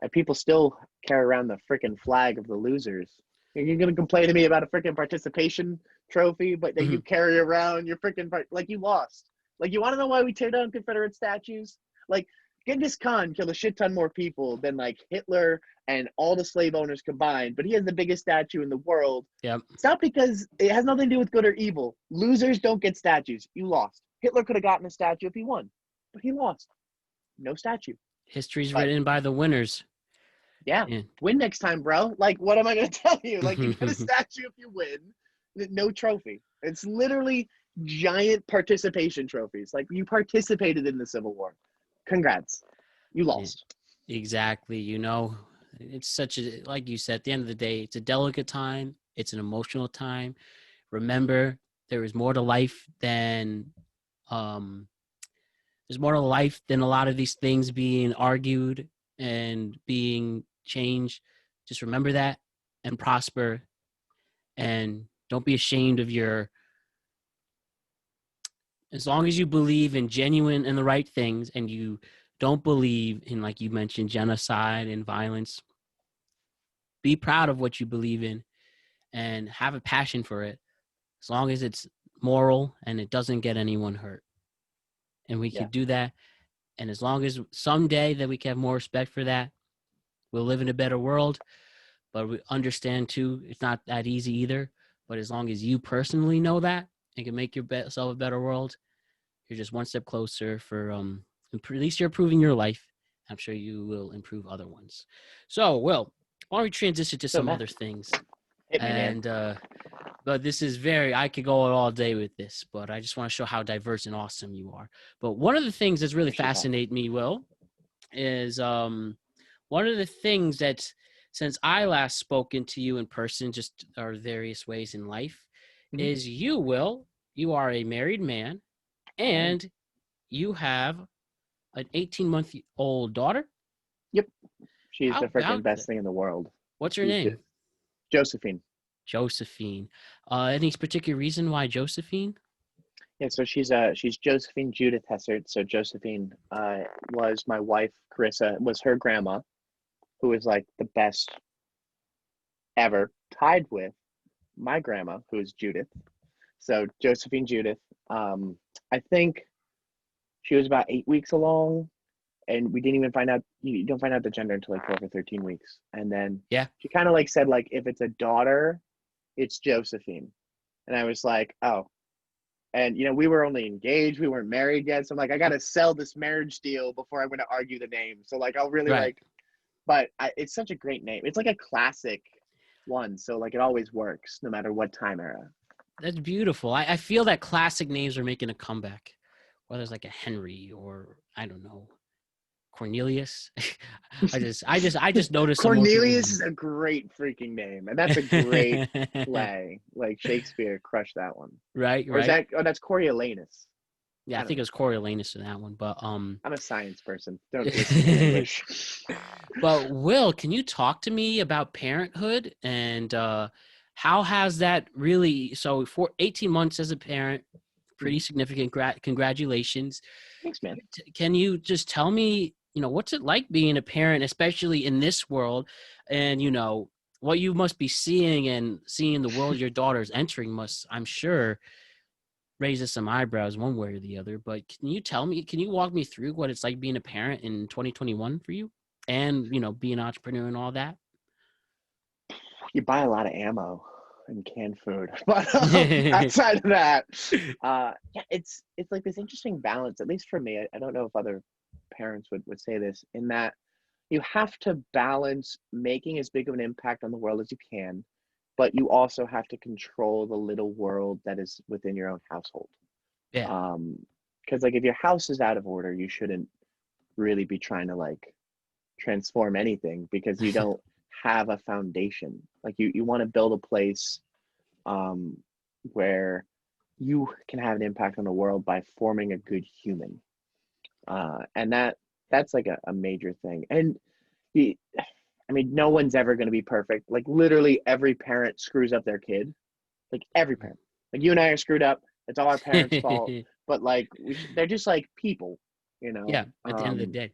and people still carry around the freaking flag of the losers. You're gonna complain to me about a freaking participation trophy, but that you carry around your freaking like you lost. Like, you want to know why we tear down Confederate statues? Like, Genghis Khan killed a shit ton more people than like Hitler and all the slave owners combined, but he has the biggest statue in the world. Yep. It's not because it has nothing to do with good or evil. Losers don't get statues. You lost. Hitler could have gotten a statue if he won, but he lost. No statue. History's written by the winners. Yeah. Win next time, bro. Like, what am I going to tell you? Like, you get a statue if you win, no trophy. It's literally giant participation trophies. Like, you participated in the Civil War. Congrats. You lost. Exactly. It's such a, like you said, at the end of the day, it's a delicate time. It's an emotional time. Remember, there is more to life than, there's more to life than a lot of these things being argued and being changed. Just remember that and prosper, and don't be ashamed of as long as you believe in genuine and the right things, and you don't believe in, like you mentioned, genocide and violence, be proud of what you believe in and have a passion for it, as long as it's moral and it doesn't get anyone hurt. And we can do that. And as long as someday that we can have more respect for that, we'll live in a better world. But we understand too, it's not that easy either. But as long as you personally know that and can make yourself a better world, you're just one step closer for at least you're improving your life. I'm sure you will improve other ones. So, Will, Why don't we transition to So some Matt, other things? hit me, man. And but this is I could go all day with this, but I just want to show how diverse and awesome you are. But one of the things that's really Appreciate that. fascinated me, Will, is one of the things that since I last spoken to you in person, just our various ways in life, Mhm. is you, Will, you are a married man and you have an 18-month-old daughter. Yep. She's How the freaking about best that? thing in the world. What's her She's name? Josephine. Josephine. Any particular reason why Josephine? Yeah, so she's Josephine Judith Hessert. So Josephine was my wife. Carissa was her grandma, who was like the best ever, tied with my grandma, who is Judith. So Josephine Judith. I think she was about 8 weeks along, and we didn't even find out. You don't find out the gender until like 12 or 13 weeks, and then Yeah. she kind of like said like if it's a daughter, it's Josephine, and I was like, oh. And we were only engaged, we weren't married yet. So I'm like, I gotta sell this marriage deal before I'm gonna argue the name. So like, I'll really Right. it's such a great name. It's like a classic one. So like, it always works no matter what time era. That's beautiful. I feel that classic names are making a comeback. Whether it's like a Henry or I don't know, Cornelius. I just noticed some more Cornelius people. is a great freaking name, and that's a great play. Like Shakespeare crushed that one. Right, Or is right. that? Oh, that's Coriolanus. Yeah, I think it was Coriolanus in that one, but I'm a science person. Don't listen to English. But Will, can you talk to me about parenthood and how has that really? So for 18 months as a parent, pretty significant. Congratulations. Thanks, man. Can you just tell me, what's it like being a parent, especially in this world, and what you must be seeing and seeing the world your daughter's entering must, I'm sure, raises some eyebrows one way or the other. But can you walk me through what it's like being a parent in 2021 for you, and being an entrepreneur and all that? You buy a lot of ammo and canned food, but outside of that, yeah, it's like this interesting balance. At least for me, I don't know if other parents would say this, in that you have to balance making as big of an impact on the world as you can, but you also have to control the little world that is within your own household. Yeah. Because like if your house is out of order, you shouldn't really be trying to like transform anything, because you don't have a foundation. Like you want to build a place where you can have an impact on the world by forming a good human. And that's like a major thing. And I mean, no one's ever going to be perfect. Like literally every parent screws up their kid. Like every parent. Like you and I are screwed up. It's all our parents' fault. But like they're just like people, you know. Yeah, at the end of the day.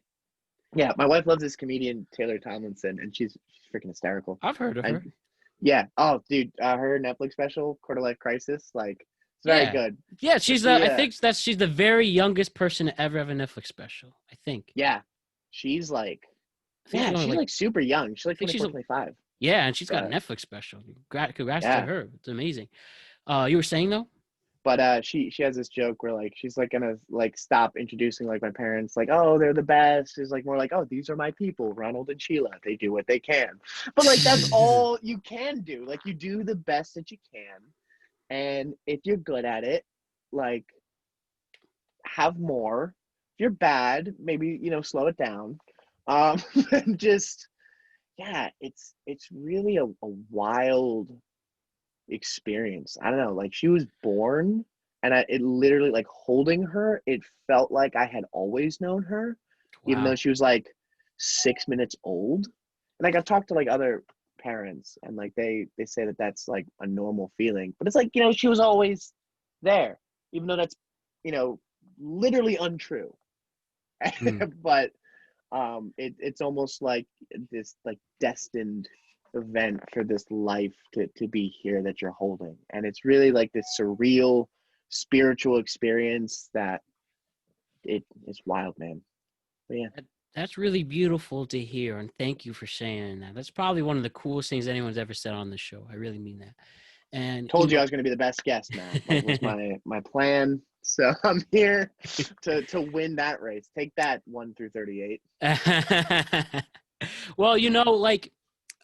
Yeah, my wife loves this comedian Taylor Tomlinson, and she's freaking hysterical. I've heard of her. And yeah, oh dude, her Netflix special, Quarter Life Crisis, like it's very good. Yeah, I Yeah, think she's the very youngest person to ever have a Netflix special, I think. yeah, she's like, I think she's like super young. She's like I think 24, 25. Yeah, and she's got a But Netflix special. Congrats to yeah, her. It's amazing. You were saying though? but she has this joke where like she's like gonna like stop introducing like my parents, like, oh, they're the best. She's like more like, oh, these are my people, Ronald and Sheila. They do what they can. But like that's all you can do. Like you do the best that you can. And if you're good at it, like have more. If you're bad, maybe slow it down. And just yeah, it's really a wild experience. I don't know, like she was born, and it literally, like holding her, it felt like I had always known her, even though Wow. she was like 6 minutes old. And like I've talked to like other parents, and like they say that that's like a normal feeling, but it's like she was always there, even though that's you know literally untrue. Mm. But it's almost like this like destined event for this life to be here that you're holding, and it's really like this surreal spiritual experience that it's wild, man. But yeah, That's really beautiful to hear, and thank you for saying that. That's probably one of the coolest things anyone's ever said on the show. I really mean that. And told you I was going to be the best guest, man. That was my plan, so I'm here to win that race. Take that, 1 through 38. well, like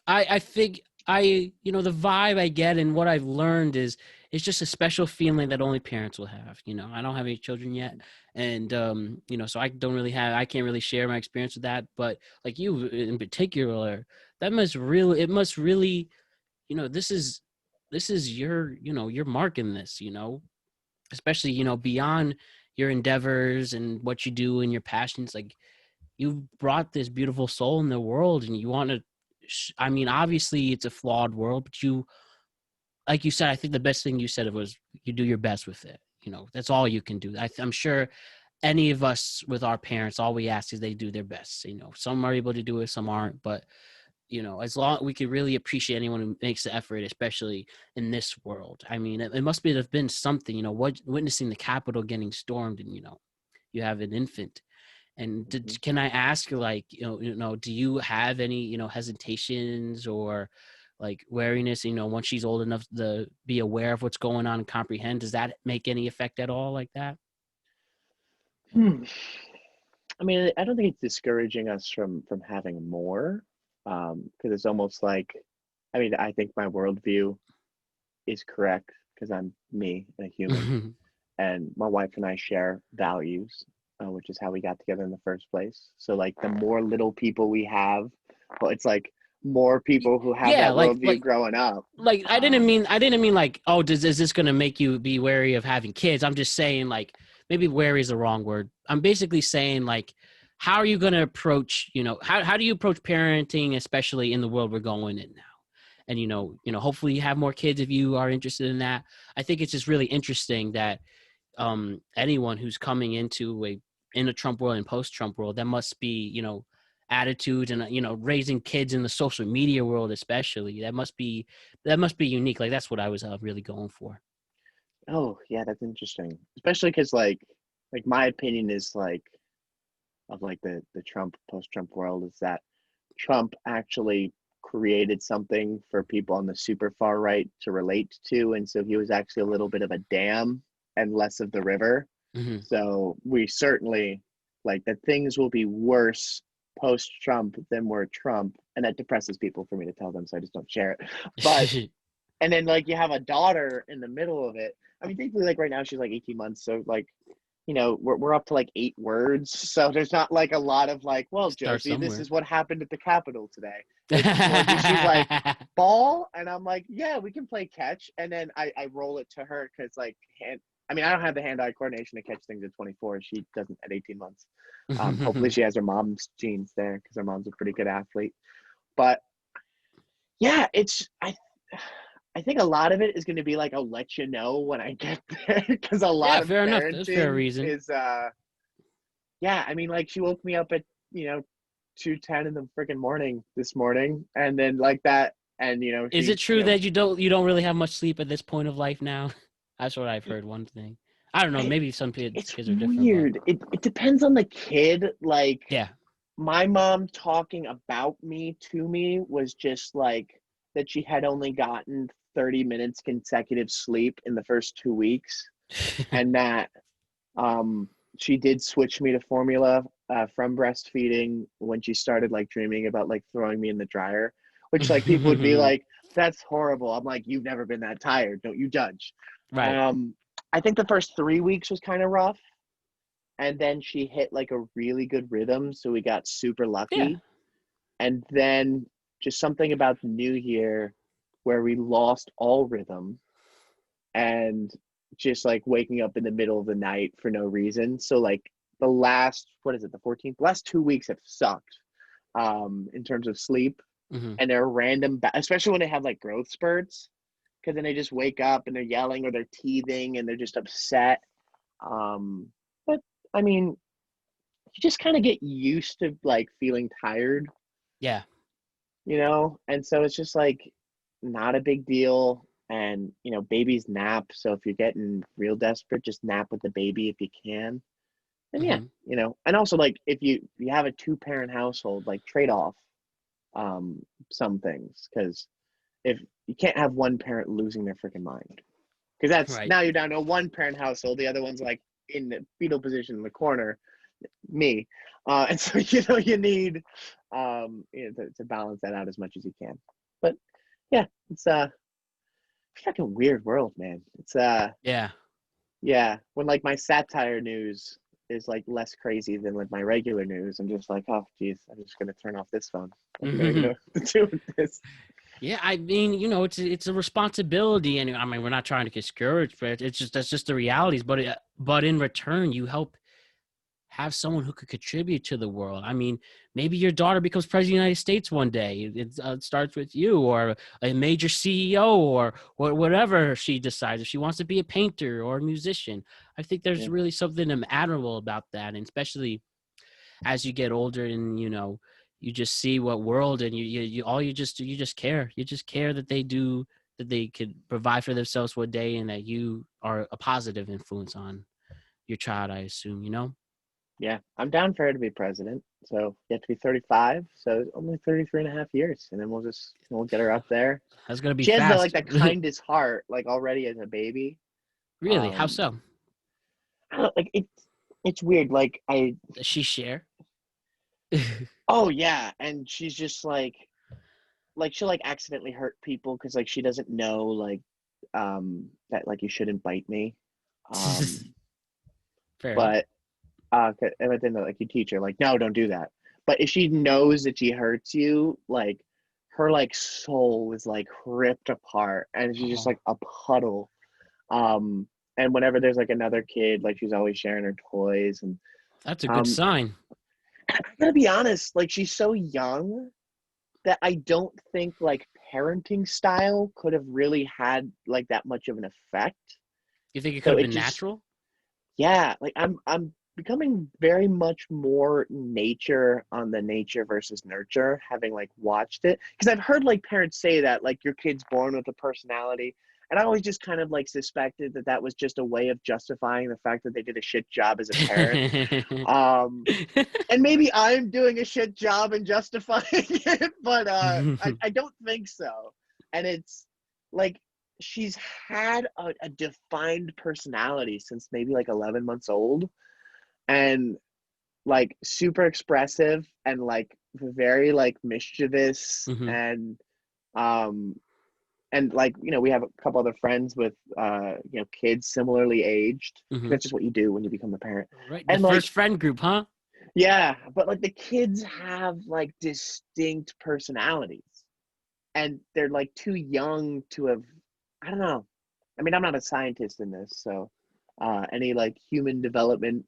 I think the vibe I get and what I've learned is it's just a special feeling that only parents will have. I don't have any children yet, and so I can't really share my experience with that. But like you in particular, it must really, this is your mark in this, especially beyond your endeavors and what you do and your passions. Like, you brought this beautiful soul in the world, and you want to I mean, obviously it's a flawed world, but like you said, I think the best thing you said was you do your best with it. That's all you can do. I'm sure any of us with our parents, all we ask is they do their best. Some are able to do it, some aren't, but as long we could really appreciate anyone who makes the effort, especially in this world. I mean, it must have been something, witnessing the Capitol getting stormed, and you have an infant. And Mhm. can I ask, like, do you have any, hesitations or like wariness, once she's old enough to be aware of what's going on and comprehend? Does that make any effect at all like that? Hmm. I mean, I don't think it's discouraging us from having more, because it's almost like, I mean, I think my worldview is correct because I'm me and a human, and my wife and I share values, which is how we got together in the first place. So like, the more little people we have, well, it's like more people who have Yeah, that like worldview like growing up. like I didn't mean like, oh, is this going to make you be wary of having kids? I'm just saying, like, maybe wary is the wrong word. I'm basically saying, like, how are you going to approach, how do you approach parenting, especially in the world we're going in now? And hopefully you have more kids if you are interested in that. I think it's just really interesting that anyone who's coming into in a Trump world and post-Trump world, that must be, attitudes and raising kids in the social media world, especially, that must be unique. Like, that's what I was really going for. Oh yeah, that's interesting, especially because like my opinion is like, of like the Trump post-Trump world, is that Trump actually created something for people on the super far right to relate to, and so he was actually a little bit of a dam and less of the river. Hmm. So we certainly, like, that things will be worse post Trump than were Trump, and that depresses people for me to tell them, so I just don't share it. But and then like you have a daughter in the middle of it. I mean, thankfully, like right now she's like 18 months, so like, we're up to like 8 words, so there's not like a lot of like, well, Start Josie, this somewhere. is what happened at the Capitol today. It's more just, she's like, ball, and I'm like, yeah, we can play catch, and then I roll it to her because like, I mean, I don't have the hand-eye coordination to catch things at 24. She doesn't at 18 months. Hopefully she has her mom's genes there because her mom's a pretty good athlete. But yeah, I think a lot of it is going to be like, I'll let you know when I get there, because a lot Yeah, of fair enough. That's fair parenting reason. is yeah, I mean, like, she woke me up at, 2:10 in the freaking morning this morning, and then like that, and Is she, it true that you don't really have much sleep at this point of life now? That's what I've heard. One thing. I don't know. it, Maybe some kids it's kids are different, but weird. It depends on the kid. Like, yeah. my mom talking about me to me was just like that she had only gotten 30 minutes consecutive sleep in the first 2 weeks, and that um she did switch me to formula from breastfeeding when she started like dreaming about like throwing me in the dryer, which like people would be like, that's horrible. I'm like, you've never been that tired, don't you judge. Right. um I think the first 3 weeks was kind of rough, and then she hit like a really good rhythm, so we got super Yeah. lucky. And then just something about the new year where we lost all rhythm, and just like waking up in the middle of the night for no reason. So like, the last, what is it, the 14th, last 2 weeks have sucked in terms of sleep. Hmm. And they're random, especially when they have like growth spurts, because then they just wake up and they're yelling or they're teething and they're just upset. But I mean, you just kind of get used to like feeling tired, Yeah. and so it's just like not a big deal. And babies nap, so if you're getting real desperate, just nap with the baby if you can. And yeah, Hmm. and also like, if you have a two-parent household, like, trade off um some things, because if you can't have one parent losing their freaking mind, because that's Right. now you're down to a one parent household, the other one's like in the fetal position in the corner. me. And so, you need to balance that out as much as you can. But yeah, it's a fucking weird world, man. It's Yeah. yeah, when like my satire news is like less crazy than like my regular news, I'm just like, oh geez, I'm just gonna turn off this phone. I don't even know what to do with this. Yeah, I mean, it's a responsibility, and I mean, we're not trying to discourage, but it's just that's just the realities. But in return, you help have someone who could contribute to the world. I mean, maybe your daughter becomes president of the United States one day. It starts with you, or a major CEO, or whatever she decides. If she wants to be a painter or a musician, I think there's Yeah, really something admirable about that, and especially as you get older, and you just see what world, and you just care. You just care that they could provide for themselves one day, and that you are a positive influence on your child. I assume. yeah, I'm down for her to be president. So you have to be 35, so only 33 and a half years, and then we'll get her up there. That's gonna be She has fast. the kindest heart, like already as a baby. Really? How Um, so? I don't, like it's weird. Like Does she share? oh yeah, and she's just like she'll like accidentally hurt people because like she doesn't know that like you shouldn't bite me. Um, Fair enough. but and then like you teach her like no, don't do that. But if she knows that she hurts you, like her like soul is like ripped apart, and she's just Oh, like a puddle. Um, and whenever there's like another kid, like she's always sharing her toys, and that's a good um, sign. I gotta be honest, like she's so young that I don't think like parenting style could have really had like that much of an effect. You think it could So have it been just natural? yeah, like I'm becoming very much more nature on the nature versus nurture, having like watched it. Because I've heard like parents say that like your kid's born with a personality. And I always just kind of like suspected that that was just a way of justifying the fact that they did a shit job as a parent. Um, and maybe I'm doing a shit job in justifying it, but I don't think so. And it's like she's had a defined personality since maybe like 11 months old, and like super expressive and like very like mischievous, Hmm. um and like we have a couple other friends with kids similarly aged, because Hmm. that's just what you do when you become a parent. Right. The And first like friend group, huh? yeah, but like the kids have like distinct personalities, and they're like too young to have, I don't know. I mean, I'm not a scientist in this, so any like human development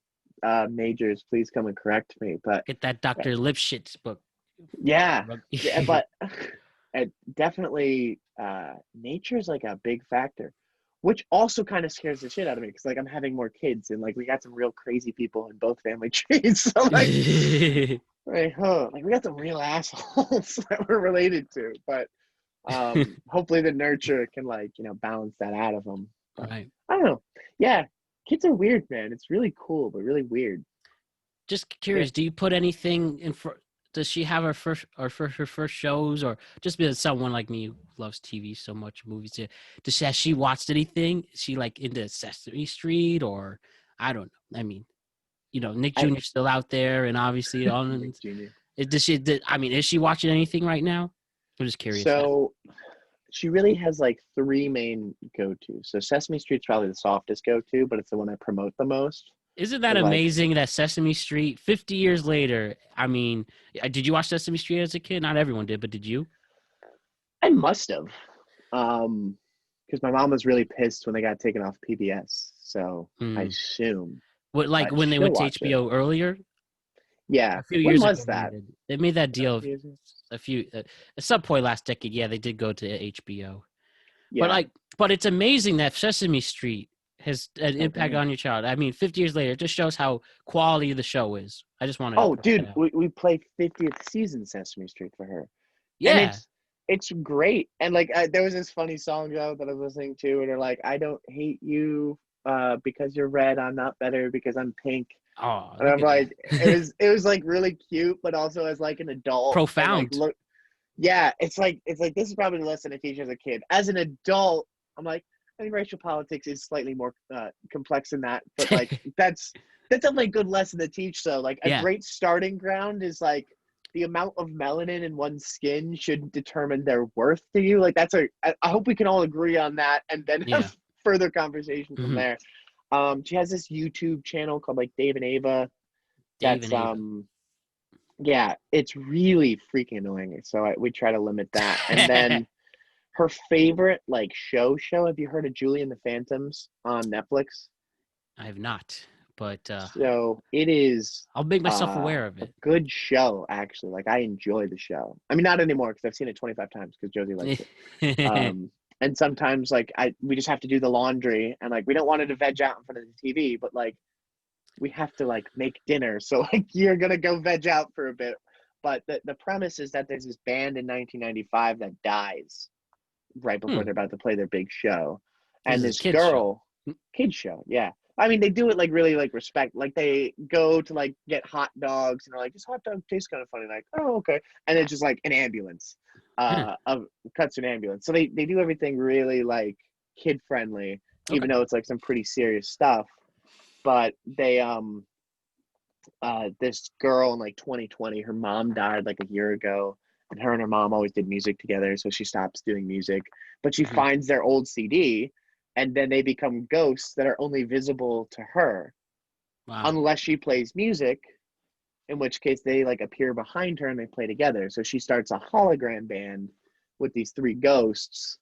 majors, please come and correct me. But Get that Dr. Lipschitz book. yeah, but it definitely nature is like a big factor, which also kind of scares the shit out of me because like I'm having more kids, and like we got some real crazy people in both family trees. So like we got some real assholes that we're related to, but hopefully the nurture can like balance that out of them. But Right. I don't know. Yeah, kids are weird, man. It's really cool but really weird. Just Yeah. curious, do you put anything in for? Does she have her first shows, or just because someone like me who loves TV so much, movies? Has she watched anything? Is she like into Sesame Street, or I don't know. I mean, Nick I Jr.'s still out there, and obviously on. Nick Jr. I mean, is she watching anything right now? I'm just curious. That So she really has like three main go-tos. So Sesame Street's probably the softest go-to, but it's the one I promote the most. isn't that Because like amazing that Sesame Street, 50 years later? I mean, did you watch Sesame Street as a kid? Not everyone did, but did you? I must have. Because my mom was really pissed when they got taken off PBS. So I Hmm. assume. What, like But when she they still went to watch it. HBO earlier? Yeah. A few When years ago, was that? they made that A deal. few years ago? A few at some point last decade. Yeah, they did go to HBO. But Yeah. like, but it's amazing that Sesame Street has an So impact good. on your child. I mean, 50 years later, it just shows how quality the show is. I just want to Oh, point that dude, out. we play 50th season Sesame Street for her. And Yeah. it's great. And like there was this funny song though that I was listening to, and they're like, I don't hate you because you're red, I'm not better because I'm pink. Oh, And look I'm at like, that. it was like really cute, but also as like an adult, and like Profound. look, yeah, it's like this is probably the lesson I teach as a kid. As an adult, I'm like, I think racial politics is slightly more complex than that, but like that's definitely a good lesson to teach. So like a Yeah. great starting ground is like the amount of melanin in one's skin should determine their worth to you. Like I hope we can all agree on that, and then Yeah. have further conversation from Hmm. there. She has this YouTube channel called like Dave and Ava. Dave That's and Ava. yeah, it's really freaking annoying. So we try to limit that, and then her favorite like show. Have you heard of Julie and the Phantoms on Netflix? I have not, but So it is I'll make myself a aware of it. good show, actually. Like I enjoy the show. I mean, not anymore because I've seen it 25 times because Josie likes it. And sometimes like we just have to do the laundry, and like we don't want her to veg out in front of the TV, but like we have to like make dinner. So like you're gonna go veg out for a bit. But the premise is that there's this band in 1995 that dies right before they're about to play their big show. This And is a this kids show. girl, kid show, yeah. I mean, they do it like really like respect. Like they go to like get hot dogs and they're like, this hot dog tastes kind of funny. Like, oh, okay. And it's just like an ambulance, Huh. of cuts to an ambulance. So they do everything really like kid friendly, Okay. even though it's like some pretty serious stuff. But they this girl in like 2020, her mom died like a year ago, and her and her mom always did music together, so she stops doing music, but she Mhm. finds their old CD, and then they become ghosts that are only visible to her Wow. unless she plays music, in which case they like appear behind her and they play together. So she starts a hologram band with these three ghosts,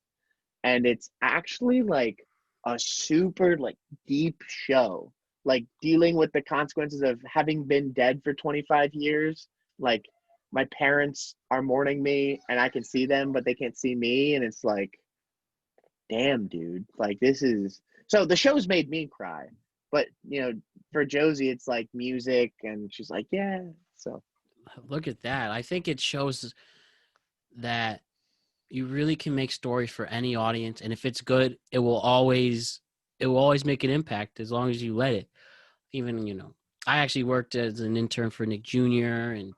and it's actually like a super like deep show, like dealing with the consequences of having been dead for 25 years. Like my parents are mourning me and I can see them but they can't see me, and it's like, damn dude, like this is, so the show's made me cry, but for Josie it's like music and she's like, yeah. So Look at that. I think it shows that you really can make stories for any audience, and if it's good, it will always make an impact as long as you let it. Even I actually worked as an intern for Nick Jr. and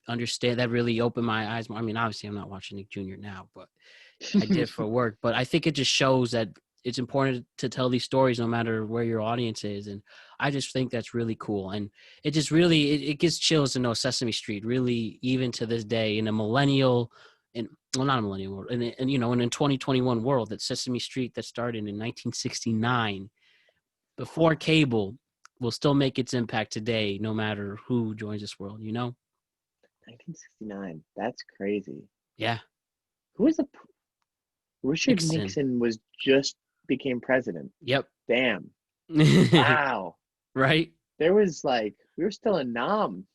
understand that really opened my eyes. I mean, obviously, I'm not watching Nick Jr. now, but I did for work. But I think it just shows that it's important to tell these stories no matter where your audience is, and I just think that's really cool. And it just really it gives chills to know Sesame Street really, even to this day, in a millennial and well, not a millennial world, and in a 2021 world, that Sesame Street that started in 1969 before cable will still make its impact today, no matter who joins this world. 1969, that's crazy. Yeah, Who was the Richard Nixon. Nixon was just became president. Yep. Damn. Wow. Right. There was like we were still in Nam.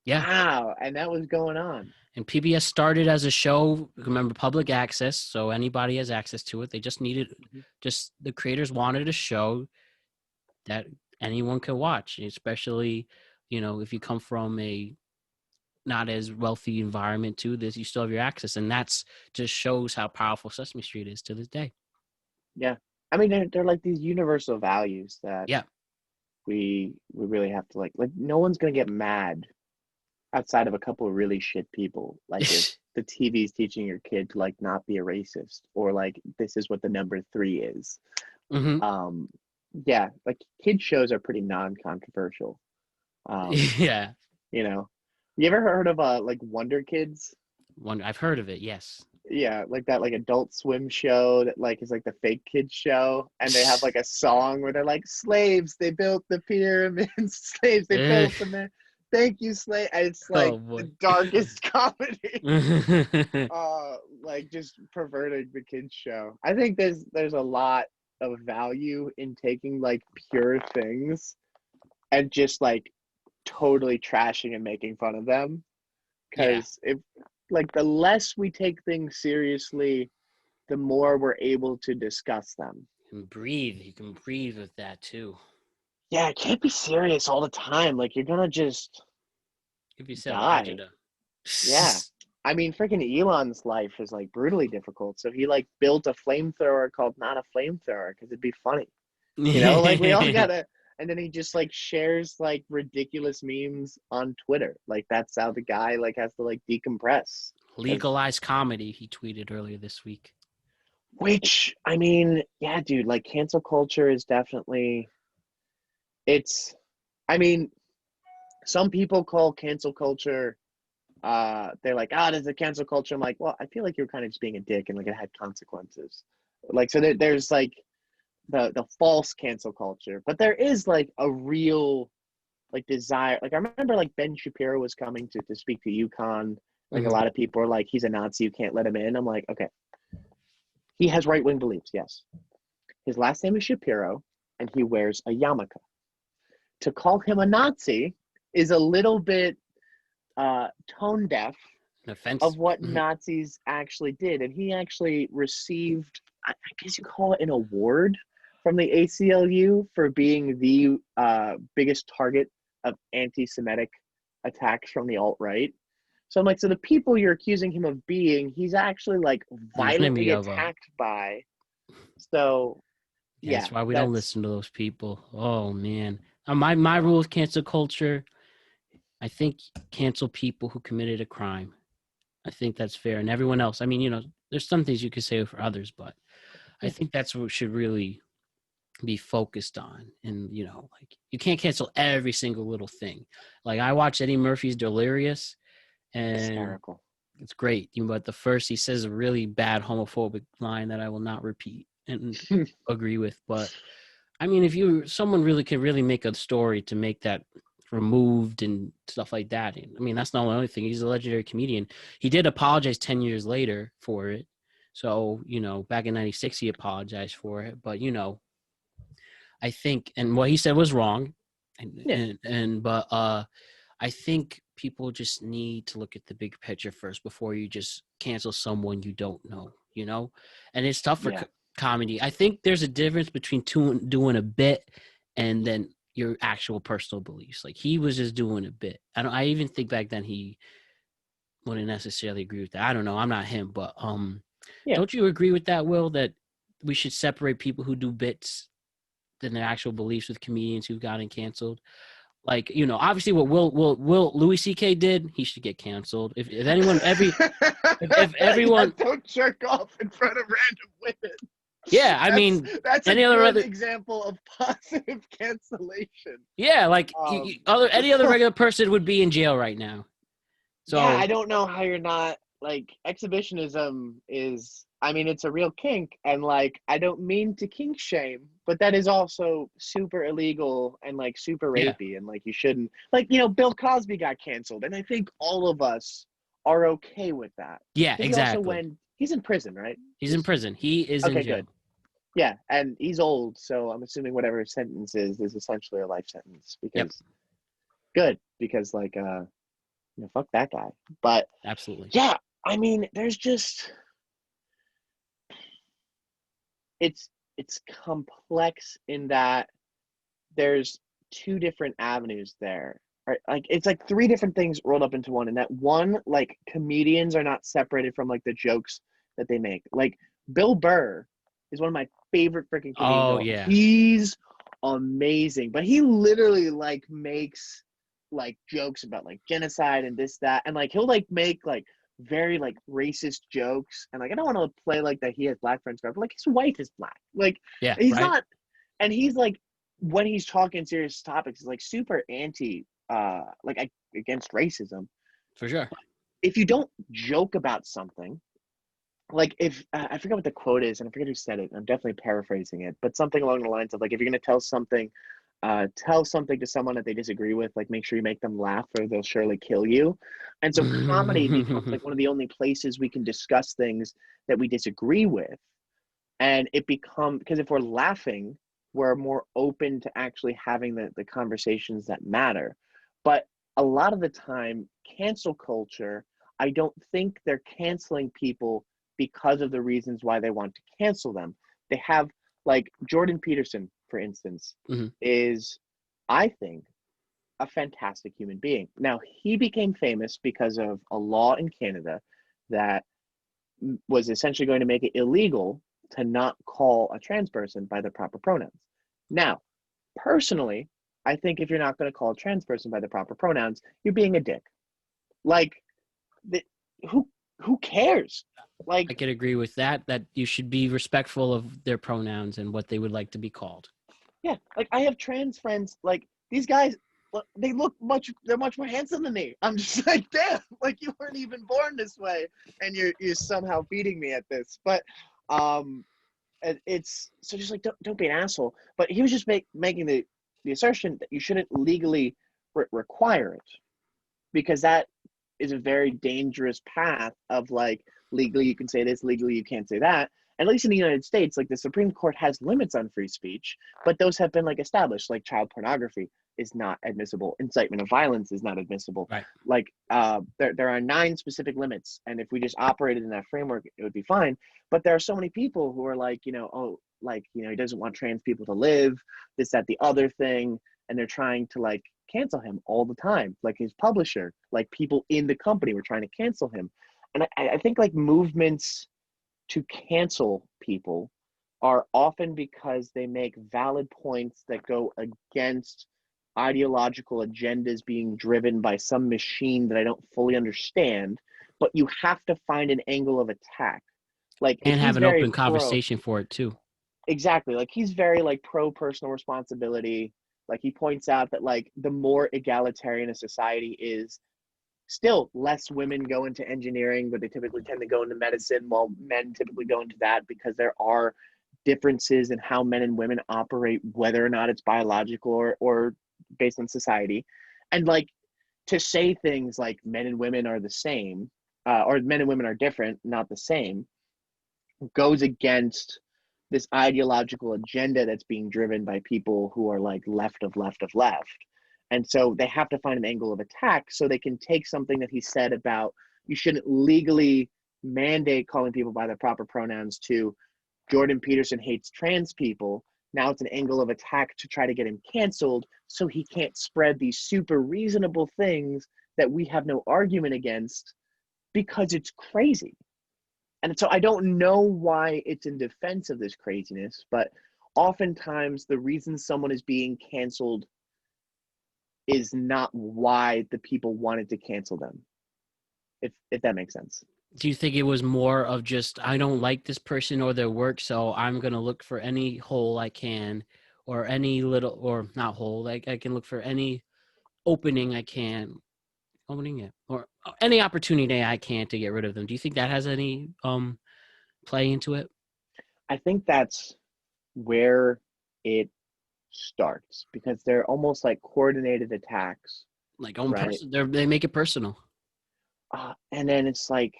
Yeah. Wow. And that was going on. And PBS started as a show, remember, public access, so anybody has access to it. They just the creators wanted a show that anyone could watch, especially, if you come from a not as wealthy environment to this, you still have your access. And that's just shows how powerful Sesame Street is to this day. Yeah. I mean they're like these universal values that Yeah. we really have to like no one's gonna get mad outside of a couple of really shit people. Like if the TV's teaching your kid to like not be a racist, or like this is what the number three is. Hmm. Um yeah, like kid shows are pretty non-controversial. Um, Yeah. you know. You ever heard of like Wonder Kids? I've heard of it. Yes. Yeah, like that like Adult Swim show that like is like the fake kids show, and they have like a song where they're like, slaves they built the pyramids, slaves they built them there, thank you slave, and it's like Oh the boy. darkest comedy. Like just perverting the kids show. I think there's a lot of value in taking like pure things and just like totally trashing and making fun of them, Yeah. because if like the less we take things seriously, the more we're able to discuss them. And breathe. You can breathe with that too. Yeah, it can't be serious all the time. Like you're gonna just If you said die. agita. Yeah. I mean, freaking Elon's life is like brutally difficult. So he like built a flamethrower called not a flamethrower because it'd be funny. Like we all gotta, and then he just like shares like ridiculous memes on Twitter. Like that's how the guy like has to like decompress. Legalized comedy, he tweeted earlier this week. Which, I mean, yeah, dude, like cancel culture is definitely, it's, I mean, some people call cancel culture, they're like, ah, there's a cancel culture. I'm like, well, I feel like you're kind of just being a dick and like it had consequences. Like, so there's like the false cancel culture, but there is like a real like desire. Like I remember like Ben Shapiro was coming to speak to UConn. Like a Mhm. lot of people are like, he's a Nazi, you can't let him in. I'm like, okay, he has right wing beliefs, yes. His last name is Shapiro, and he wears a yarmulke. To call him a Nazi is a little bit tone deaf An offense. of what Mhm. Nazis actually did. And he actually received, I guess you call it an award from the ACLU for being the biggest target of anti Semitic attacks from the alt right. So I'm like, so the people you're accusing him of being, he's actually like The enemy violently of a. attacked by. So Yeah, yeah, that's why we don't that's listen to those people. Oh man, my rule with cancel culture. I think cancel people who committed a crime. I think that's fair, and everyone else. I mean, there's some things you could say for others, but I think that's what should really be focused on. And like you can't cancel every single little thing. Like I watched Eddie Murphy's Delirious, and hysterical. it's great. But the first he says a really bad homophobic line that I will not repeat and agree with. But I mean, if someone really could really make a story to make that removed and stuff like that. I mean, that's not the only thing. He's a legendary comedian. He did apologize 10 years later for it. So, back in 96, he apologized for it. But, I think, and what he said was wrong. Yeah, But I think people just need to look at the big picture first before you just cancel someone you don't know. And it's tough for yeah. comedy. I think there's a difference between doing a bit and then your actual personal beliefs. Like he was just doing a bit. I even think back then he wouldn't necessarily agree with that. I don't know. I'm not him, but Yeah. don't you agree with that, Will, that we should separate people who do bits than their actual beliefs with comedians who've gotten canceled? Like, obviously what Will Louis C.K. did, he should get canceled. If anyone, if Yeah, everyone, don't jerk off in front of random women. yeah, I That's mean, that's a any good other, example of positive cancellation. yeah, like Um, any other regular person would be in jail right now. yeah, So I don't know how you're not like exhibitionism is. I mean, it's a real kink, and like I don't mean to kink shame, but that is also super illegal and like super yeah, rapey, and like you shouldn't. Like Bill Cosby got canceled, and I think all of us are okay with that yeah, because he also exactly. went. He's in prison, right? He's in Just prison. He is in okay, jail. good. Yeah, and he's old, so I'm assuming whatever his sentence is essentially a life sentence Yep, because good because like fuck that guy. But absolutely. yeah, I mean, there's just it's it's complex in that there's two different avenues there. Right? Like it's like three different things rolled up into one. And that one, like comedians are not separated from like the jokes that they make. Like Bill Burr is one of my favorite freaking comedians. Oh yeah, He's amazing. But he literally like makes like jokes about like genocide and this, that, and like he'll like make like very like racist jokes. And like I don't want to play like that he has black friends, but like his wife is black. Like yeah, he's right, not, and he's like when he's talking serious topics, he's like super anti like against racism. for sure. If you don't joke about something, like if I forget what the quote is, and I forget who said it. I'm definitely paraphrasing it, but something along the lines of like if you're gonna tell something to someone that they disagree with, like make sure you make them laugh or they'll surely kill you. And so comedy becomes like one of the only places we can discuss things that we disagree with. And it becomes because if we're laughing, we're more open to actually having the conversations that matter. But a lot of the time, cancel culture, I don't think they're canceling people because of the reasons why they want to cancel them. They have like Jordan Peterson, for instance, Mhm. is I think a fantastic human being. Now he became famous because of a law in Canada that was essentially going to make it illegal to not call a trans person by the proper pronouns. Now, personally, I think if you're not going to call a trans person by the proper pronouns, you're being a dick. Like, the, who who cares? Like, I could agree with that you should be respectful of their pronouns and what they would like to be called. yeah, like I have trans friends. Like these guys, they look they're much more handsome than me. I'm just like, damn, like you weren't even born this way, and you're somehow beating me at this. But um, it's so just like don't be an asshole. But he was just making the assertion that you shouldn't legally require it, because that is a very dangerous path of like, legally you can say this, legally you can't say that. And at least in the United States, like the Supreme Court has limits on free speech, but those have been like established. Like child pornography is not admissible, incitement of violence is not admissible. Right. Like there are 9 specific limits, and if we just operated in that framework, it would be fine. But there are so many people who are like, oh, like, he doesn't want trans people to live, this, that, the other thing, and they're trying to like cancel him all the time. Like his publisher, like people in the company were trying to cancel him. And I think like movements to cancel people are often because they make valid points that go against ideological agendas being driven by some machine that I don't fully understand, but you have to find an angle of attack. Like if And have he's an very open pro, conversation for it too. exactly, like he's very like pro personal responsibility. Like he points out that like the more egalitarian a society is, still less women go into engineering, but they typically tend to go into medicine, while men typically go into that, because there are differences in how men and women operate, whether or not it's biological or based on society. And like to say things like men and women are the same, or men and women are different, not the same, goes against this ideological agenda that's being driven by people who are like left of left of left. And so they have to find an angle of attack so they can take something that he said about you shouldn't legally mandate calling people by their proper pronouns to Jordan Peterson hates trans people. Now it's an angle of attack to try to get him canceled so he can't spread these super reasonable things that we have no argument against, because it's crazy. And so I don't know why it's in defense of this craziness, but oftentimes the reason someone is being canceled is not why the people wanted to cancel them, if that makes sense. Do you think it was more of just, I don't like this person or their work, so I'm going to look for any hole I can, or any little, or not hole, like I can look for any opening I can, opening it, or any opportunity I can to get rid of them? Do you think that has any play into it? I think that's where it starts, because they're almost like coordinated attacks, Like own right? person, they make it personal. And then it's like,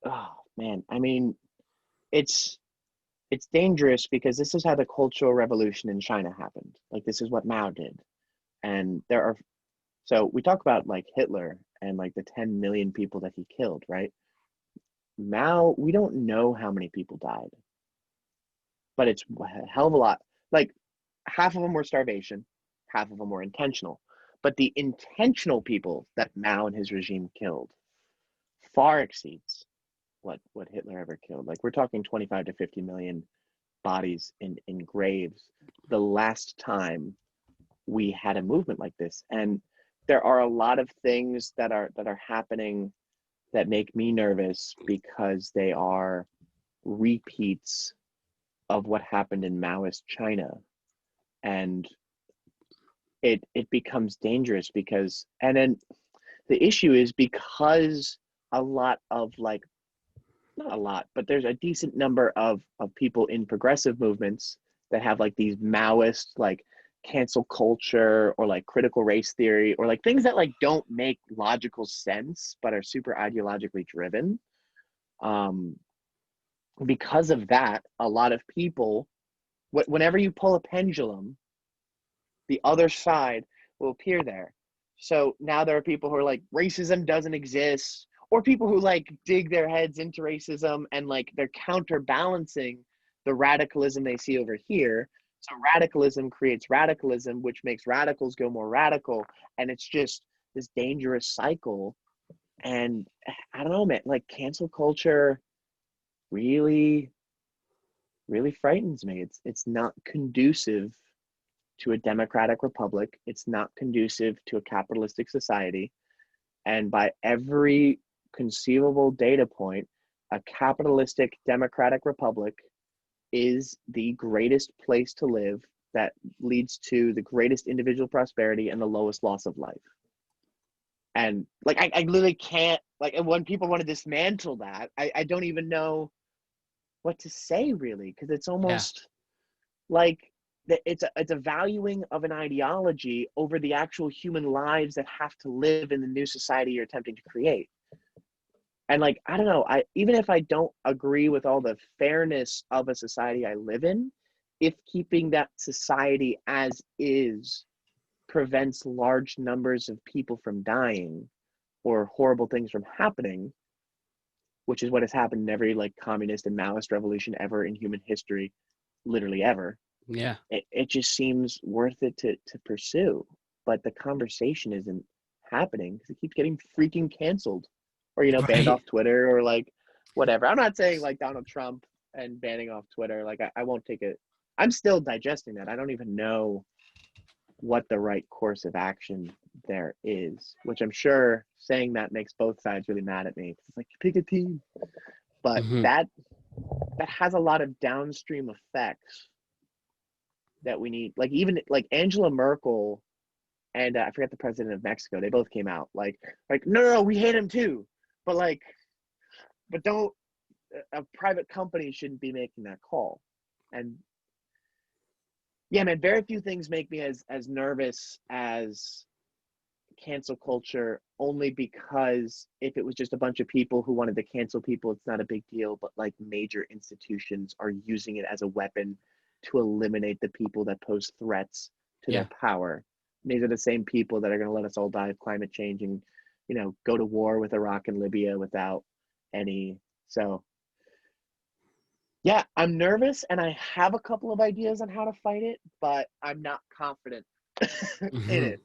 oh man, I mean, it's it's dangerous because this is how the Cultural Revolution in China happened. Like this is what Mao did, and there are, so we talk about like Hitler and like the 10 million people that he killed, right? Mao, we don't know how many people died, but it's a hell of a lot. Like half of them were starvation, half of them were intentional. But the intentional people that Mao and his regime killed far exceeds what Hitler ever killed. Like we're talking 25 to 50 million bodies in graves the last time we had a movement like this. And there are a lot of things that are happening that make me nervous, because they are repeats of what happened in Maoist China. And it becomes dangerous because, and then the issue is because a lot of like, not a lot, but there's a decent number of people in progressive movements that have like these Maoist like cancel culture or like critical race theory or like things that like don't make logical sense but are super ideologically driven. Um, because of that, a lot of people, whenever you pull a pendulum, the other side will appear there. So now there are people who are like, racism doesn't exist, or people who like dig their heads into racism and like they're counterbalancing the radicalism they see over here. So radicalism creates radicalism, which makes radicals go more radical. And it's just this dangerous cycle. And I don't know, man, like cancel culture really, really frightens me. It's not conducive to a democratic republic. It's not conducive to a capitalistic society. And by every conceivable data point, a capitalistic democratic republic is the greatest place to live that leads to the greatest individual prosperity and the lowest loss of life. And like I literally can't, like, when people want to dismantle that, I don't even know what to say, really, because it's almost like it's a valuing of an ideology over the actual human lives that have to live in the new society you're attempting to create. And like, I don't know, even if I don't agree with all the fairness of a society I live in, if keeping that society as is prevents large numbers of people from dying or horrible things from happening, which is what has happened in every like communist and Maoist revolution ever in human history, literally ever. Yeah. It just seems worth it to pursue. But the conversation isn't happening because it keeps getting freaking canceled or, you know, banned off Twitter or like whatever. I'm not saying like Donald Trump and banning off Twitter. Like I won't take it. I'm still digesting that. I don't even know what the right course of action there is, which I'm sure saying that makes both sides really mad at me. It's like, pick a team. But that has a lot of downstream effects that we need. Like even like Angela Merkel and I forget the president of Mexico, they both came out like no, we hate him too, but don't, a private company shouldn't be making that call. And yeah, man, very few things make me as nervous as cancel culture, only because if it was just a bunch of people who wanted to cancel people, it's not a big deal. But like major institutions are using it as a weapon to eliminate the people that pose threats to their power. These are the same people that are going to let us all die of climate change and, you know, go to war with Iraq and Libya without any. So yeah, I'm nervous and I have a couple of ideas on how to fight it, but I'm not confident in it.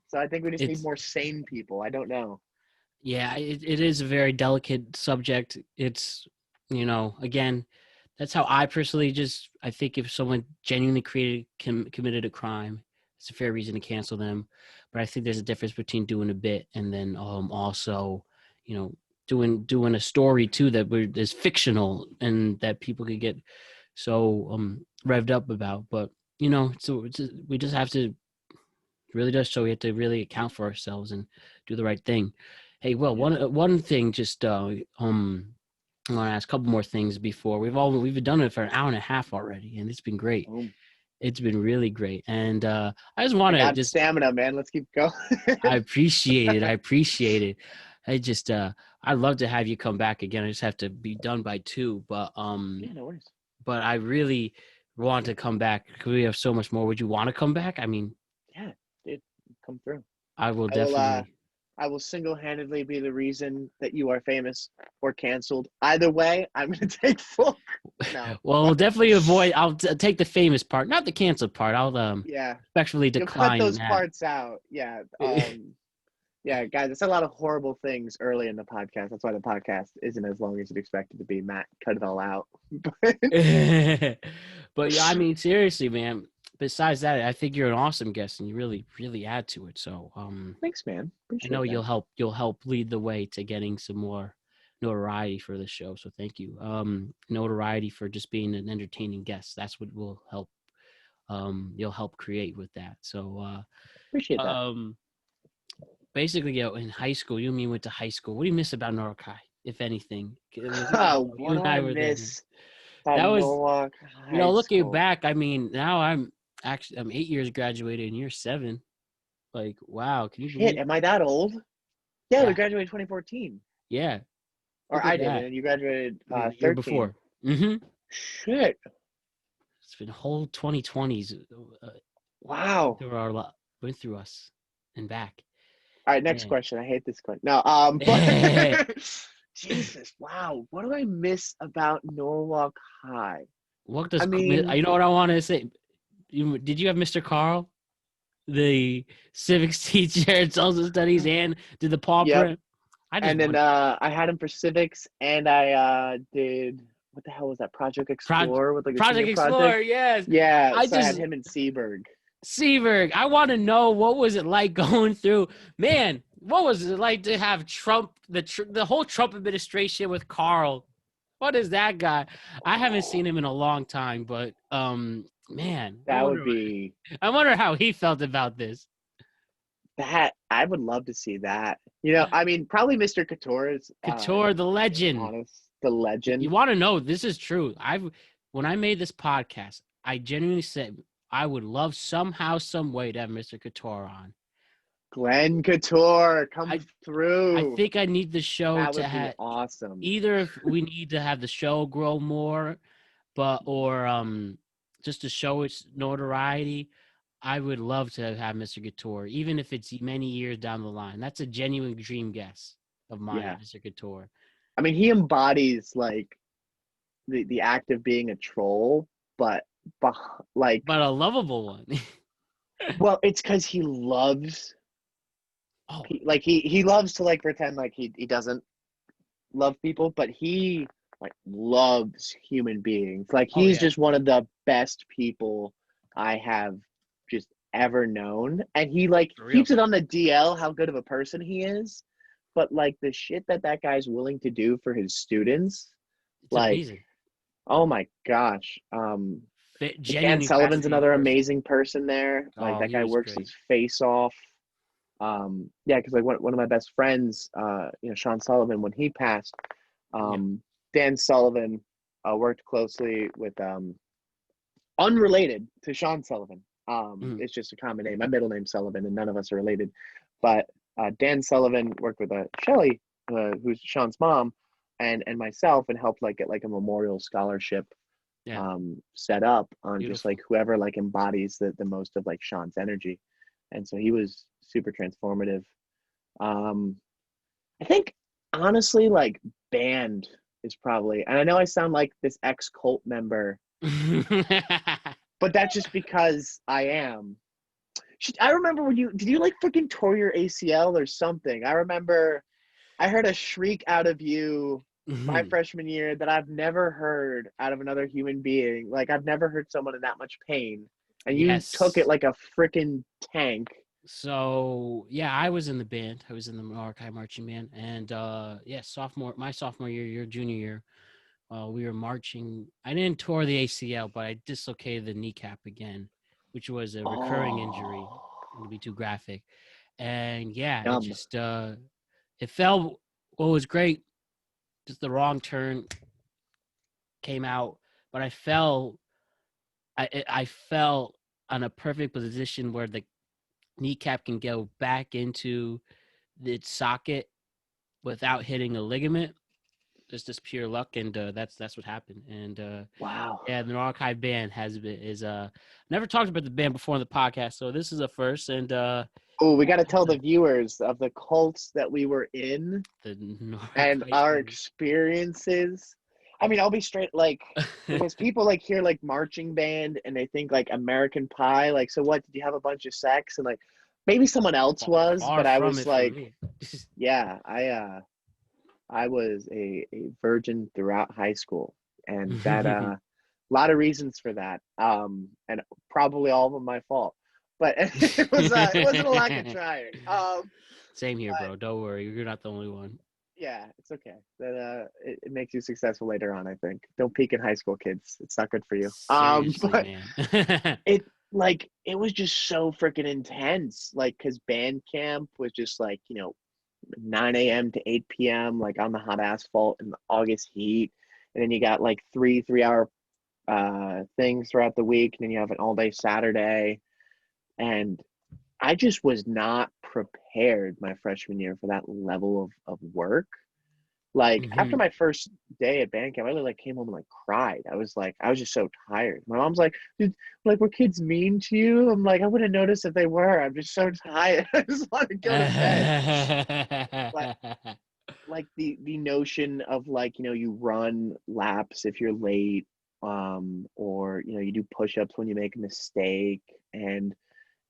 So I think we just need more sane people. I don't know. Yeah, it is a very delicate subject. It's, you know, again, that's how I personally I think if someone genuinely committed a crime, it's a fair reason to cancel them. But I think there's a difference between doing a bit and then also, you know, doing a story too that is fictional and that people could get so revved up about. But, you know, so we just have to really does show we have to really account for ourselves and do the right thing. Hey, well, one thing, just I want to ask a couple more things before we've done it for an hour and a half already, and it's been great. It's been really great, and I just want to just stamina, man. Let's keep going. I appreciate it. I just I'd love to have you come back again. I just have to be done by 2, but yeah, no worries. But I really want to come back because we have so much more. Would you want to come back? I mean, yeah, dude, come through. I will definitely. I will single-handedly be the reason that you are famous or canceled. Either way, I'm going to take full. No. Well, we'll definitely avoid. I'll take the famous part, not the canceled part. I'll respectfully decline. You'll cut those parts out. Yeah. Yeah, guys, I said a lot of horrible things early in the podcast. That's why the podcast isn't as long as you'd expect it to be. Matt, cut it all out. But yeah, I mean, seriously, man. Besides that, I think you're an awesome guest, and you really, really add to it. So, thanks, man. Appreciate I know that. you'll help lead the way to getting some more notoriety for the show. So, thank you. Notoriety for just being an entertaining guest. That's what will help. You'll help create with that. So, appreciate that. Basically, in high school, you and me went to high school. What do you miss about Norwalk, if anything? What do I miss? That was, Norwalk you know, looking back. I mean, now I'm 8 years graduated, and you're 7. Like, wow, can you believe? Am I that old? Yeah, we graduated 2014. Yeah, or I did, and you graduated 13. Year before. Shit, it's been whole 2020s. Wow, went through us and back. All right, next question. I hate this question. No, Jesus, wow. What do I miss about Norwalk High? I mean, you know what I want to say? Did you have Mr. Carl, the civics teacher in social studies, and did the paw print? I had him for civics, and I did, what the hell was that? Project Explorer with like a Project Explorer, yes. Yeah, I had him in Seaburg. I want to know, what was it like going through, man, what was it like to have Trump, the whole Trump administration with Carl What is that guy? I haven't seen him in a long time, but man, That would be I wonder how he felt about this. that. I would love to see that. You know, I mean, probably Mr. Couture is, Couture, the being legend. honest, the You legend. want to know? This is true. When I made this podcast, I genuinely said I would love somehow, some way to have Mr. Couture on. Glenn Couture, come I I through. think I need the show That to would be have awesome. either if we need to have the show grow more, but or just to show its notoriety. I would love to have Mr. Couture, even if it's many years down the line. That's a genuine dream guess of mine, Yeah. Mr. Couture. I mean, he embodies like the act of being a troll, but like, But a lovable one. well, it's because he loves, Oh, like he loves to like pretend like he doesn't love people, but he like loves human beings. Like oh he's yeah, just one of the best people I have just ever known, and he like for real. keeps it on the DL how good of a person he is. But like the shit that that guy's willing to do for his students, It's like, amazing. oh my gosh. Dan Genuinely Sullivan's fascinating another person. amazing person there. Like Oh, that he guy was works great. his face off. Yeah, because like one of my best friends, Sean Sullivan, when he passed, Yeah. Dan Sullivan worked closely with, unrelated to Sean Sullivan. Mhm. It's just a common name. My middle name's Sullivan, and none of us are related. But Dan Sullivan worked with Shelly, who's Sean's mom, and myself, and helped like get like a memorial scholarship Yeah. set up on just like Beautiful. whoever like embodies the most of like Sean's energy. And so he was super transformative. Um, I think honestly, like band is probably, and I know I sound like this ex cult member, but that's just because I am. I remember when you did you like freaking tore your ACL or something? I remember I heard a shriek out of you my Mhm. freshman year that I've never heard out of another human being. Like I've never heard someone in that much pain, and you took it Yes. like a freaking tank. So yeah, I was in the band. I was in the archive marching band, and yeah, my sophomore year, your junior year, we were marching. I didn't tore the ACL, but I dislocated the kneecap again, which was a recurring injury. Oh, To be too graphic, and yeah, it yum. just it fell. What was great, just the wrong turn came out, but I fell. I fell on a perfect position where the kneecap can go back into its socket without hitting a ligament. Just pure luck, and that's what happened. And Wow. yeah, the archive band has been is never talked about the band before on the podcast, so this is a first. And Oh, we got to tell the viewers of the cults that we were in the and archive our band. experiences. I mean, I'll be straight, like, because people like hear like marching band and they think like American Pie. Like, so what? Did you have a bunch of sex? And like, maybe someone else was, Far but I from was it for like, me. yeah, I was a virgin throughout high school, and that a lot of reasons for that, and probably all of them my fault, but it wasn't a lack of trying. Same here, But bro. Don't worry, you're not the only one. yeah, it's okay. That it makes you successful later on. I think don't peak in high school, kids. It's not good for you. Seriously, But man. it like it was just so freaking intense. Like, cause band camp was just like 9 a.m. to 8 p.m. like on the hot asphalt in the August heat, and then you got like 3 3 hour things throughout the week, and then you have an all day Saturday, and I just was not prepared my freshman year for that level of work. Like after Mhm. my first day at band camp, I like came home and like cried. I was just so tired. My mom's like, dude, like were kids mean to you? I'm like, I wouldn't notice if they were. I'm just so tired. I just want to go to bed. But like the notion of like, you run laps if you're late, or you do push-ups when you make a mistake, and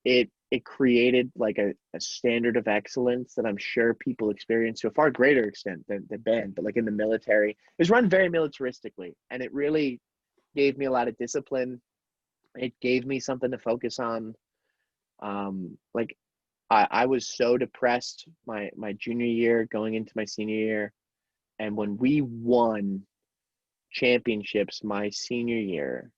it created like a standard of excellence that I'm sure people experience to a far greater extent than band, but like in the military, it was run very militaristically, and it really gave me a lot of discipline. It gave me something to focus on. Like I was so depressed my junior year going into my senior year, and when we won, championships my senior year,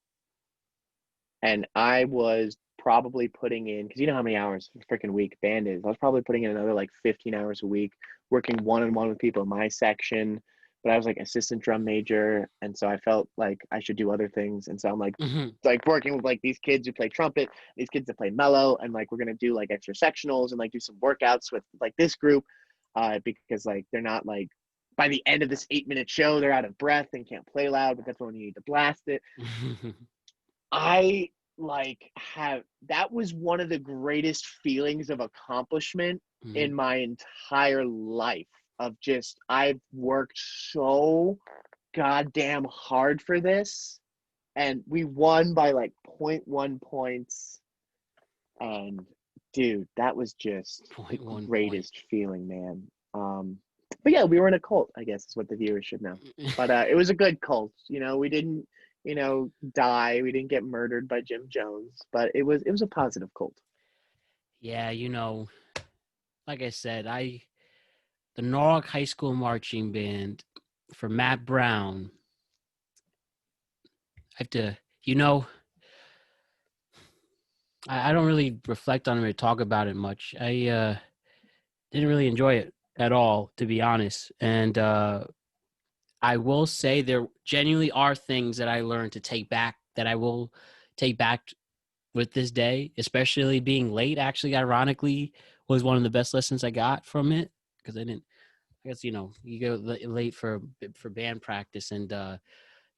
and I was probably putting in, because you know how many hours a freaking week band is. I was probably putting in another like 15 hours a week, working one-on-one with people in my section. But I was like assistant drum major, and so I felt like I should do other things. And so I'm like working with like these kids who play trumpet, these kids that play mellow, and like we're gonna do like extra sectionals and like do some workouts with like this group, because like they're not like by the end of this 8-minute show they're out of breath and can't play loud, but that's when you need to blast it. I like have that was one of the greatest feelings of accomplishment in my entire life, of just I've worked so goddamn hard for this, and we won by like 0.1 points, and dude, that was just the 0.1 greatest feeling, man. But yeah, we were in a cult, I guess is what the viewers should know. But it was a good cult. We didn't, die. We didn't get murdered by Jim Jones, but it was a positive cult. Yeah, like I said, the Norwalk High School marching band for Matt Brown. I have to, I don't really reflect on it or talk about it much. I didn't really enjoy it at all, to be honest. And I will say there genuinely are things that I learned to take back, that I will take back with this day, especially being late. Actually, ironically, was one of the best lessons I got from it, because I guess, you go late for band practice, and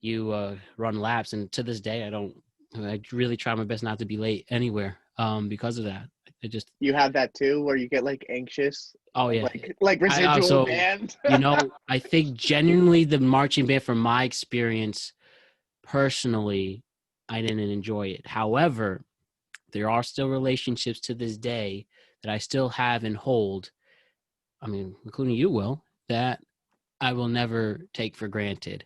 you run laps. And to this day, I really try my best not to be late anywhere because of that. You have that too, where you get like anxious. Oh yeah, like residual band. I think genuinely the marching band, from my experience personally, I didn't enjoy it. However, there are still relationships to this day that I still have and hold. I mean, including you, Will, that I will never take for granted.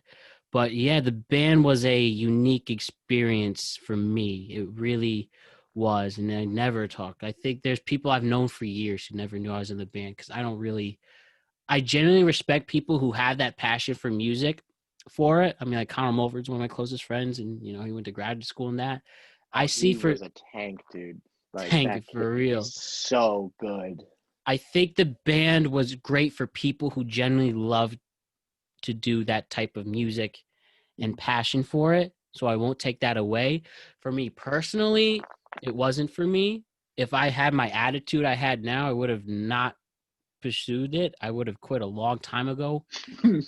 But yeah, the band was a unique experience for me. It really was. And I never talked. I think there's people I've known for years who never knew I was in the band, because I genuinely respect people who have that passion for music for it. I mean, like Connor Mulford's one of my closest friends, and he went to graduate school in that. I see he was a tank, dude. Like Tank that for kid real. is so good. I think the band was great for people who genuinely love to do that type of music and passion for it. So I won't take that away. For me personally, it wasn't for me. If I had my attitude I had now, I would have not pursued it. I would have quit a long time ago.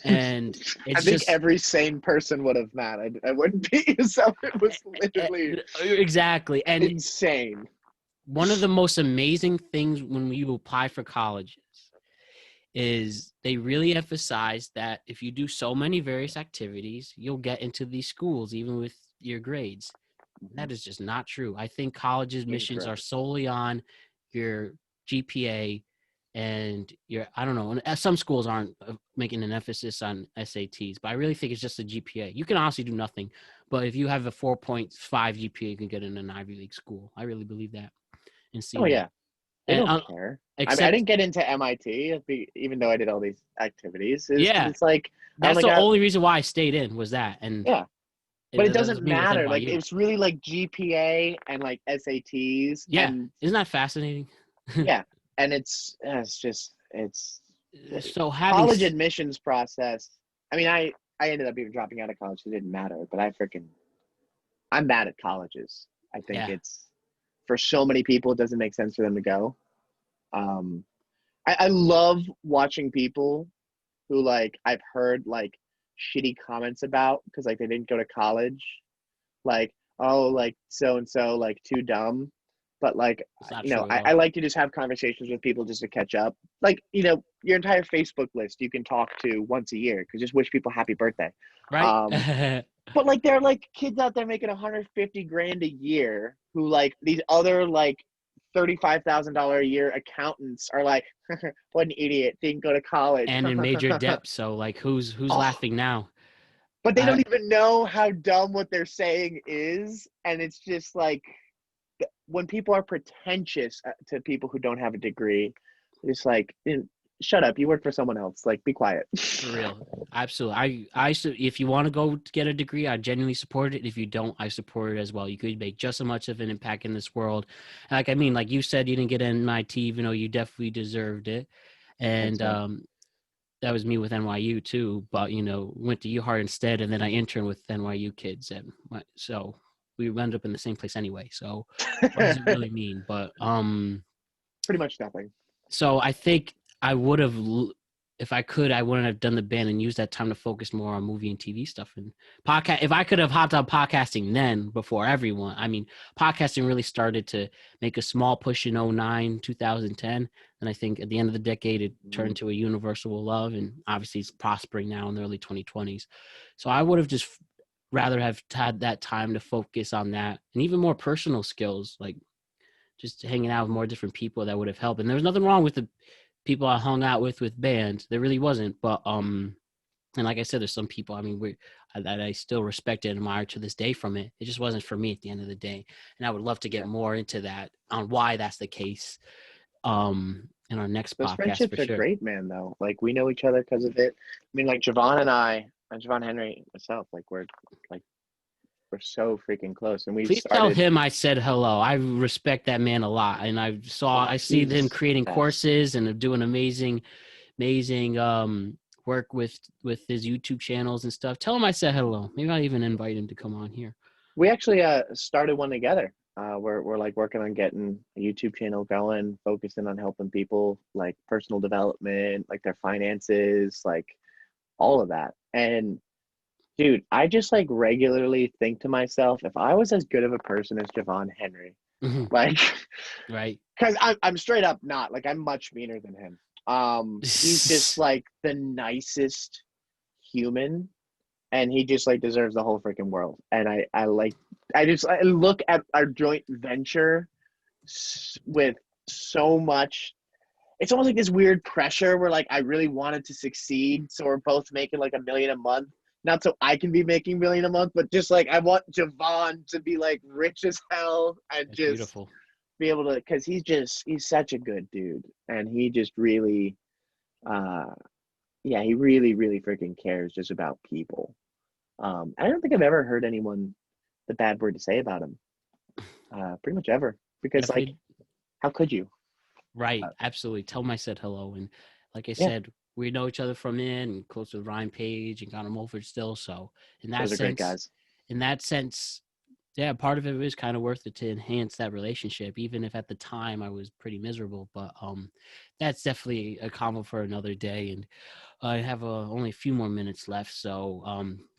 And I think every sane person would have, Matt. I wouldn't beat yourself. It was literally exactly. And insane. One of the most amazing things when you apply for colleges is they really emphasize that if you do so many various activities, you'll get into these schools, even with your grades. That is just not true. I think college admissions are solely on your GPA and I don't know, and some schools aren't making an emphasis on SATs, but I really think it's just a GPA. You can honestly do nothing, but if you have a 4.5 GPA, you can get in an Ivy League school. I really believe that. And see yeah. They don't care. I didn't get into MIT, even though I did all these activities. It's like that's the only reason why I stayed in, was that. And yeah, but it doesn't matter. Like it's really like GPA and like SATs. Yeah, and, isn't that fascinating? Yeah, and it's so college admissions process. I mean, I ended up even dropping out of college. It didn't matter, but I'm mad at colleges. I think it's, for so many people, it doesn't make sense for them to go. I love watching people who, like, I've heard like shitty comments about because like they didn't go to college, like, oh, like so and so, like, too dumb. But like, I like to just have conversations with people just to catch up. Like, your entire Facebook list you can talk to once a year, because just wish people happy birthday. Right. But like, there are like kids out there making $150,000 a year who, like, these other like $35,000 a year accountants are like, what an idiot, didn't go to college. And in major debt. So like, who's laughing now? But they don't even know how dumb what they're saying is. And it's just like, when people are pretentious to people who don't have a degree, it's like, shut up. You work for someone else. Like, be quiet. For real. Absolutely. If you want to go to get a degree, I genuinely support it. If you don't, I support it as well. You could make just as much of an impact in this world. Like, I mean, like you said, you didn't get an MIT, even though you definitely deserved it. And Thanks, man. that was me with NYU too, but went to UHart instead, and then I interned with NYU kids, and so we ended up in the same place anyway. So what does it really mean? But Pretty much nothing. so I think I would have, if I could, I wouldn't have done the band and used that time to focus more on movie and TV stuff and podcast. If I could have hopped on podcasting then before everyone, I mean, podcasting really started to make a small push in 09, 2010. And I think at the end of the decade, it turned to a universal love, and obviously it's prospering now in the early 2020s. So I would have just rather have had that time to focus on that and even more personal skills, like just hanging out with more different people that would have helped. And there was nothing wrong with the people I hung out with bands. There really wasn't. But and like I said, there's some people, I mean, that I still respect and admire to this day from it. It just wasn't for me at the end of the day. And I would love to get more into that on why that's the case in our next Those podcast friendships for are sure. great, man, though. Like, we know each other because of it. I mean, like, Javon and I, and Javon Henry, myself, like, we're so freaking close. And we Please tell started. him I said hello. I respect that man a lot. And I see him He's creating best. courses and doing amazing work with his YouTube channels and stuff. Tell him I said hello. Maybe I'll even invite him to come on here. We actually started one together. We're like working on getting a YouTube channel going, focusing on helping people, like personal development, like their finances, like all of that. And dude, I just like regularly think to myself, if I was as good of a person as Javon Henry, like, Right. because I'm straight up not, like, I'm much meaner than him. He's just like the nicest human, and he just like deserves the whole freaking world. And I look at our joint venture with so much. It's almost like this weird pressure where like I really wanted to succeed, so we're both making like $1 million a month. Not so I can be making $1 million a month, but just like I want Javon to be like rich as hell and That's just beautiful. be able to, because he's such a good dude, and he just really, he really freaking cares just about people. I don't think I've ever heard anyone the bad word to say about him, pretty much ever, because like, Definitely. how could you? Right. Absolutely. Tell him I said hello. And like I Yeah, said, we know each other from and close with Ryan Page and Connor Mulford still. So those are great guys. in that sense, yeah, part of it was kind of worth it to enhance that relationship, even if at the time I was pretty miserable. But that's definitely a combo for another day. And I have only a few more minutes left. So,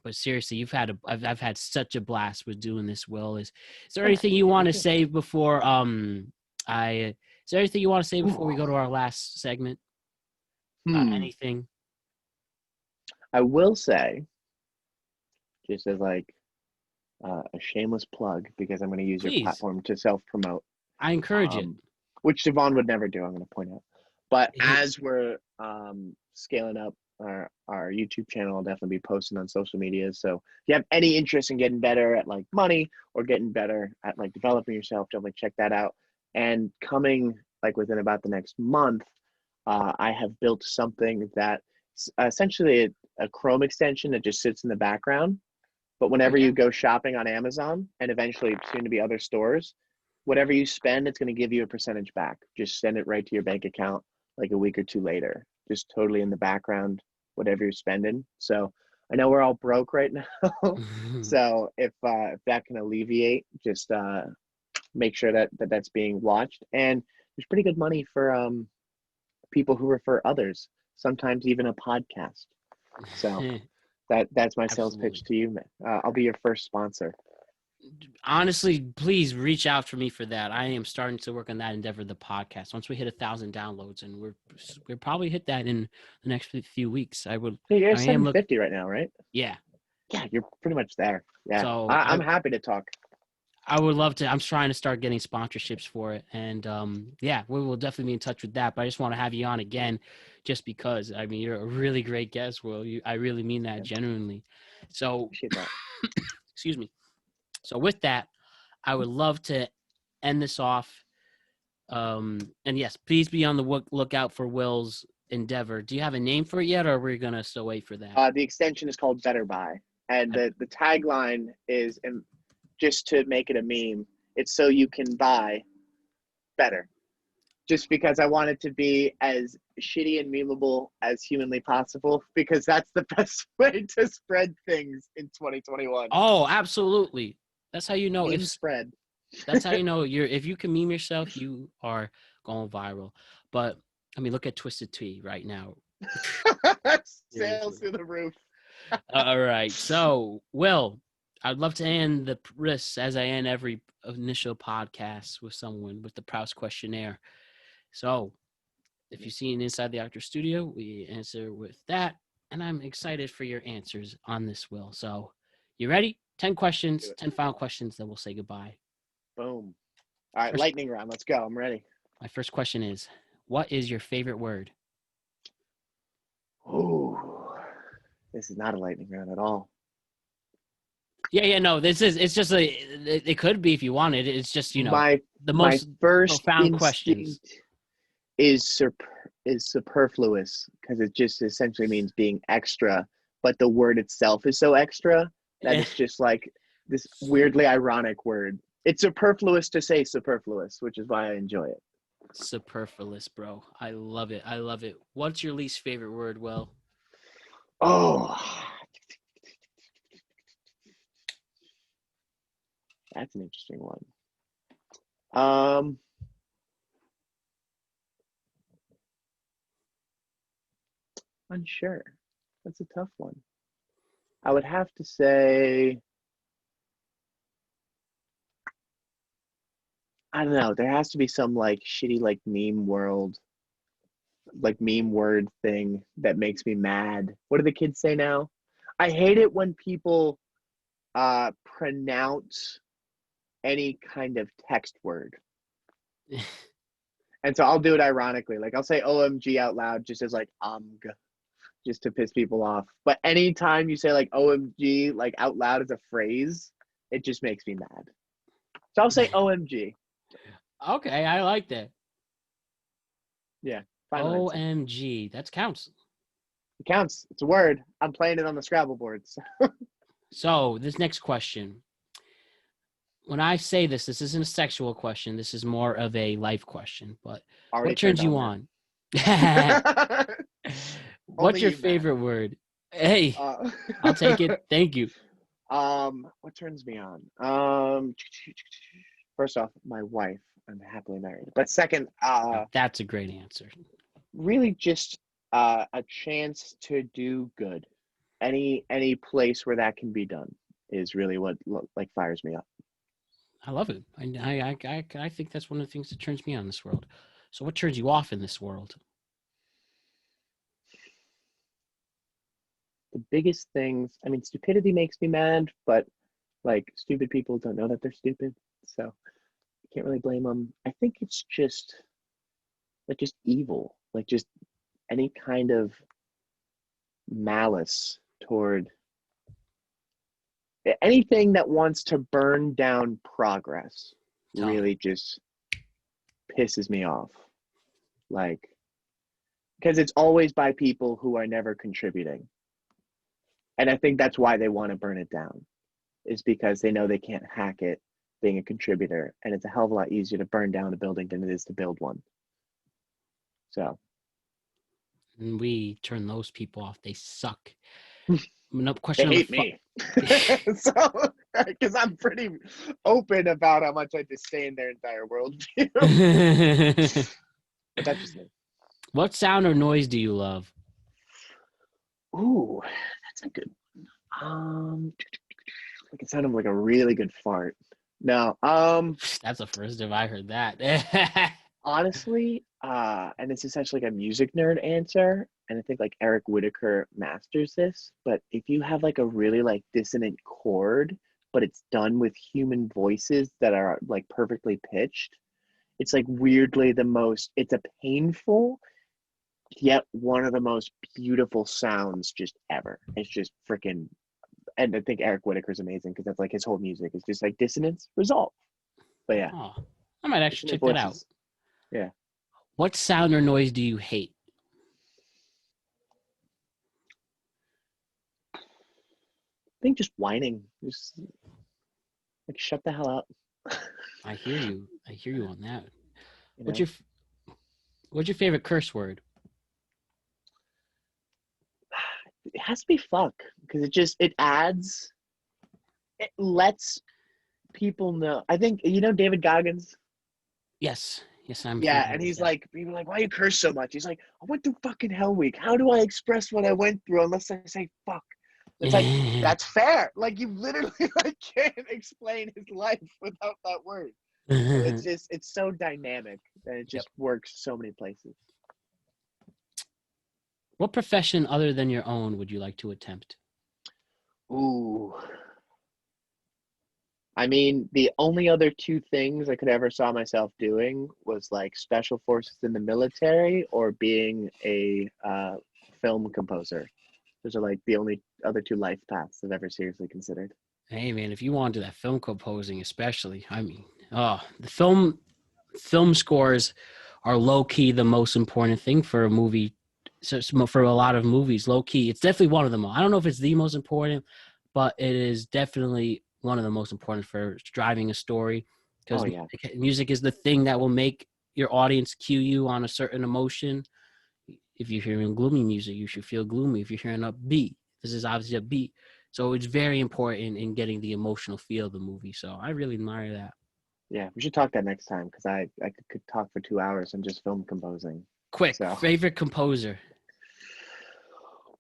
but seriously, I've had such a blast with doing this. Will, is there anything you want to say before is there anything you want to say before we go to our last segment? Anything? I will say, just as like a shameless plug, because I'm going to use your Please. platform to self-promote, I encourage it. which Javon would never do, I'm going to point out. But as we're scaling up our YouTube channel, I'll definitely be posting on social media. So if you have any interest in getting better at like money or getting better at like developing yourself, definitely check that out. And coming like within about the next month, I have built something that essentially a Chrome extension that just sits in the background. But whenever you go shopping on Amazon and eventually soon to be other stores, whatever you spend, it's going to give you a percentage back. Just send it right to your bank account like a week or two later, just totally in the background, whatever you're spending. So I know we're all broke right now. So if that can alleviate, just make sure that that's being watched. And there's pretty good money for people who refer others, sometimes even a podcast. So that's my sales pitch to you, man. I'll be your first sponsor. Honestly, please reach out for me for that. I am starting to work on that endeavor, the podcast. Once we hit 1,000 downloads, and we'll probably hit that in the next few weeks. You're at 750 right now, right? Yeah. Yeah, you're pretty much there. Yeah, so I'm happy to talk. I would love to. I'm trying to start getting sponsorships for it, and we will definitely be in touch with that. But I just want to have you on again, just because. I mean, you're a really great guest, Will. I really mean that genuinely. So, appreciate that. Excuse me. So with that, I would love to end this off. And yes, please be on the lookout for Will's endeavor. Do you have a name for it yet, or are we gonna still wait for that? The extension is called Better Buy, and the tagline is, and just to make it a meme, it's so you can buy better. Just because I want it to be as shitty and memeable as humanly possible, because that's the best way to spread things in 2021. Oh, absolutely. That's how you know Meme spread. That's how you know if you can meme yourself, you are going viral. But I mean, look at Twisted Tea right now. Sales through the roof. All right. So, Will, I'd love to end this as I end every initial podcast with someone with the Proust questionnaire. So, if you've seen Inside the Actor Studio, we answer with that. And I'm excited for your answers on this, Will. So, you ready? 10 questions, 10 final questions, then we'll say goodbye. Boom. All right, lightning round. Let's go. I'm ready. My first question is, what is your favorite word? Oh, this is not a lightning round at all. Yeah, no, it's just it could be if you wanted. It's just, the most first profound questions. Is superfluous, because it just essentially means being extra, but the word itself is so extra that it's just like this weirdly ironic word. It's superfluous to say superfluous, which is why I enjoy it. Superfluous, bro. I love it. I love it. What's your least favorite word, Will? Oh, that's an interesting one. Unsure. That's a tough one. I would have to say, I don't know. There has to be some like shitty like meme word thing that makes me mad. What do the kids say now? I hate it when people pronounce any kind of text word. And so I'll do it ironically. Like I'll say OMG out loud just as like just to piss people off. But anytime you say like OMG like out loud as a phrase, it just makes me mad. So I'll say OMG. Okay, I like that. Yeah. OMG. That counts. It counts. It's a word. I'm playing it on the Scrabble boards. So this next question. When I say this isn't a sexual question. This is more of a life question. But what turns you on? What's your favorite word? Hey, I'll take it. Thank you. What turns me on? First off, my wife. I'm happily married. But second, that's a great answer. Really, just a chance to do good. Any place where that can be done is really what like fires me up. I love it. I think that's one of the things that turns me on in this world. So, what turns you off in this world? The biggest things. I mean, stupidity makes me mad, but like stupid people don't know that they're stupid, so. Can't really blame them. I think it's just evil, like just any kind of malice toward anything that wants to burn down progress. Really just pisses me off, like because it's always by people who are never contributing, and I think that's why they want to burn it down, is because they know they can't hack it being a contributor, and it's a hell of a lot easier to burn down a building than it is to build one. So, and we turn those people off. They suck. Question. They hate me. So, because I'm pretty open about how much I disdain their entire worldview. But that's just me. What sound or noise do you love? Ooh, that's a good one. Like it sounded like a really good fart. No, that's the first time I heard that. Honestly, and it's essentially like a music nerd answer, and I think like Eric Whitaker masters this, but if you have like a really like dissonant chord, but it's done with human voices that are like perfectly pitched, it's like weirdly it's a painful yet one of the most beautiful sounds just ever. It's just freaking. And I think Eric Whitaker's amazing because that's like his whole music is just like dissonance resolve. But yeah, I might actually check that out. Yeah. What sound or noise do you hate? think just whining. Just like shut the hell up. I hear you. I hear you on that. You What's know? your favorite curse word? It has to be fuck because it lets people know. I think David Goggins. Yes. Yes, I'm Yeah, familiar and with he's that. like, people are like, why you curse so much? He's like, I went through fucking hell week. How do I express what I went through unless I say fuck? It's like, that's fair. Like you literally like can't explain his life without that word. So it's so dynamic that it Yep. just works so many places. What profession other than your own would you like to attempt? Ooh. I mean, the only other two things I could ever saw myself doing was like special forces in the military or being a film composer. Those are like the only other two life paths I've ever seriously considered. Hey man, if you want to do that film composing, especially, I mean, the film scores are low key the most important thing for a movie. So for a lot of movies, low key, it's definitely one of them. I don't know if it's the most important, but it is definitely one of the most important for driving a story. Because Oh yeah. music is the thing that will make your audience cue you on a certain emotion. If you're hearing gloomy music, you should feel gloomy. If you're hearing upbeat, this is obviously a beat. So it's very important in getting the emotional feel of the movie. So I really admire that. Yeah, we should talk that next time because I could talk for 2 hours on just film composing. Quick, So, favorite composer.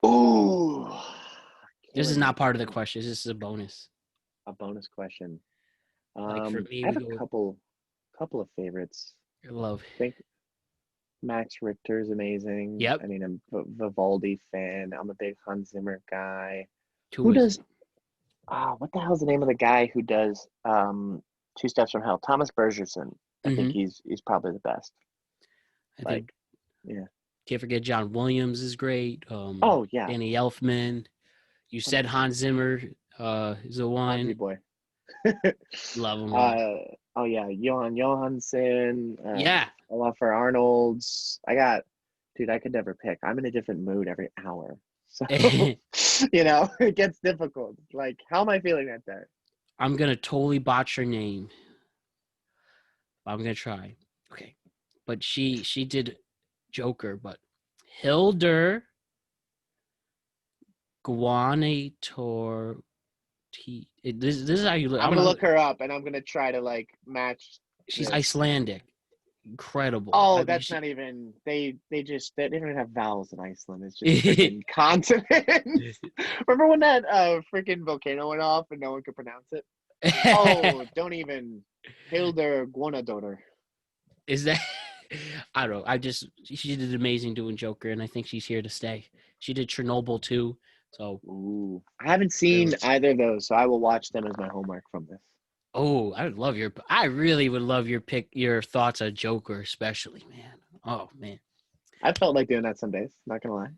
ooh, This is killing not me. part of the question. This is a bonus. A bonus question. Like for me, I we have go a with couple of favorites. your love. I think Max Richter is amazing. Yep. I mean, I'm a Vivaldi fan. I'm a big Hans Zimmer guy. Who Who is does? What the hell's the name of the guy who does Two Steps from Hell? Thomas Bergerson. I think mm-hmm. he's probably the best. I Like, think yeah. can't forget John Williams is great. Oh yeah, Danny Elfman. You said 100%. Hans Zimmer is the Hansi one. boy. Love him all. Oh yeah, Johan Johansson, Yeah. Olafur Arnolds. Dude, I could never pick. I'm in a different mood every hour. So, it gets difficult. Like, how am I feeling that day? I'm gonna totally botch her name. I'm gonna try. Okay. But she did Joker, but Hildur Guanator this is how you look. I'm gonna look her up and I'm gonna try to like match She's this. Icelandic. Incredible. Oh, I mean, that's not even they don't even have vowels in Iceland. It's just she, freaking consonants. Remember when that freaking volcano went off and no one could pronounce it? Oh, don't even Hildur Guðnadóttir. is that I don't know. She did amazing doing Joker, and I think she's here to stay. She did Chernobyl too. So Ooh, I haven't seen either of those, so I will watch them as my homework from this. oh, I really would love your thoughts on Joker, especially, man. Oh man. I felt like doing that some days, not gonna lie.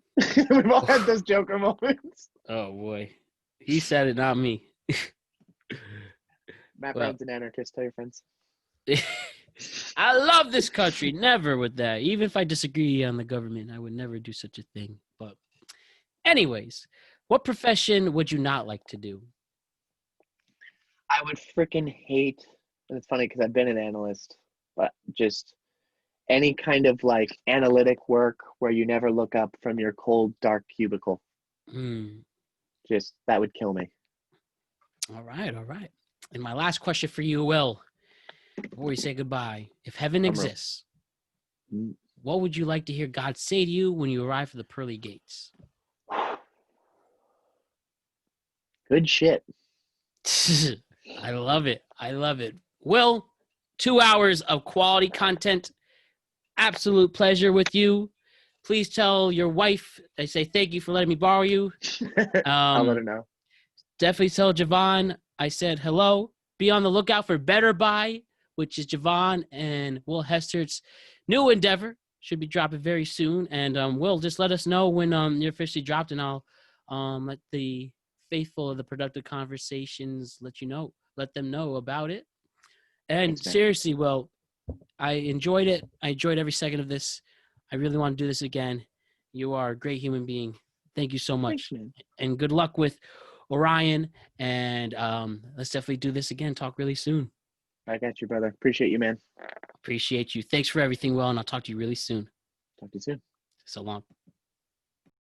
We've all had those Joker moments. Oh boy. He said it, not me. Matt Well, Brown's an anarchist, tell your friends. I love this country. Never with that. Even if I disagree on the government, I would never do such a thing. But anyways, what profession would you not like to do? I would freaking hate, and it's funny because I've been an analyst, but just any kind of like analytic work where you never look up from your cold, dark cubicle. Just that would kill me. All right. And my last question for you, Will, before we say goodbye. If heaven exists, what would you like to hear God say to you when you arrive at the pearly gates? Good shit. I love it. Will, 2 hours of quality content. Absolute pleasure with you. Please tell your wife I say thank you for letting me borrow you. I'll let her know. Definitely tell Javon I said hello. Be on the lookout for Better Buy, which is Javon and Will Hestert's new endeavor. Should be dropping very soon. And Will, just let us know when you're officially dropped, and I'll let the faithful of the Productive Conversations let them know about it. And Thanks, seriously, Will, I enjoyed it. I enjoyed every second of this. I really want to do this again. You are a great human being. Thank you so much. Thanks, man. And good luck with Orion, and let's definitely do this again. Talk really soon. I got you, brother. Appreciate you, man. Appreciate you. Thanks for everything, Will, and I'll talk to you really soon. Talk to you soon. So long.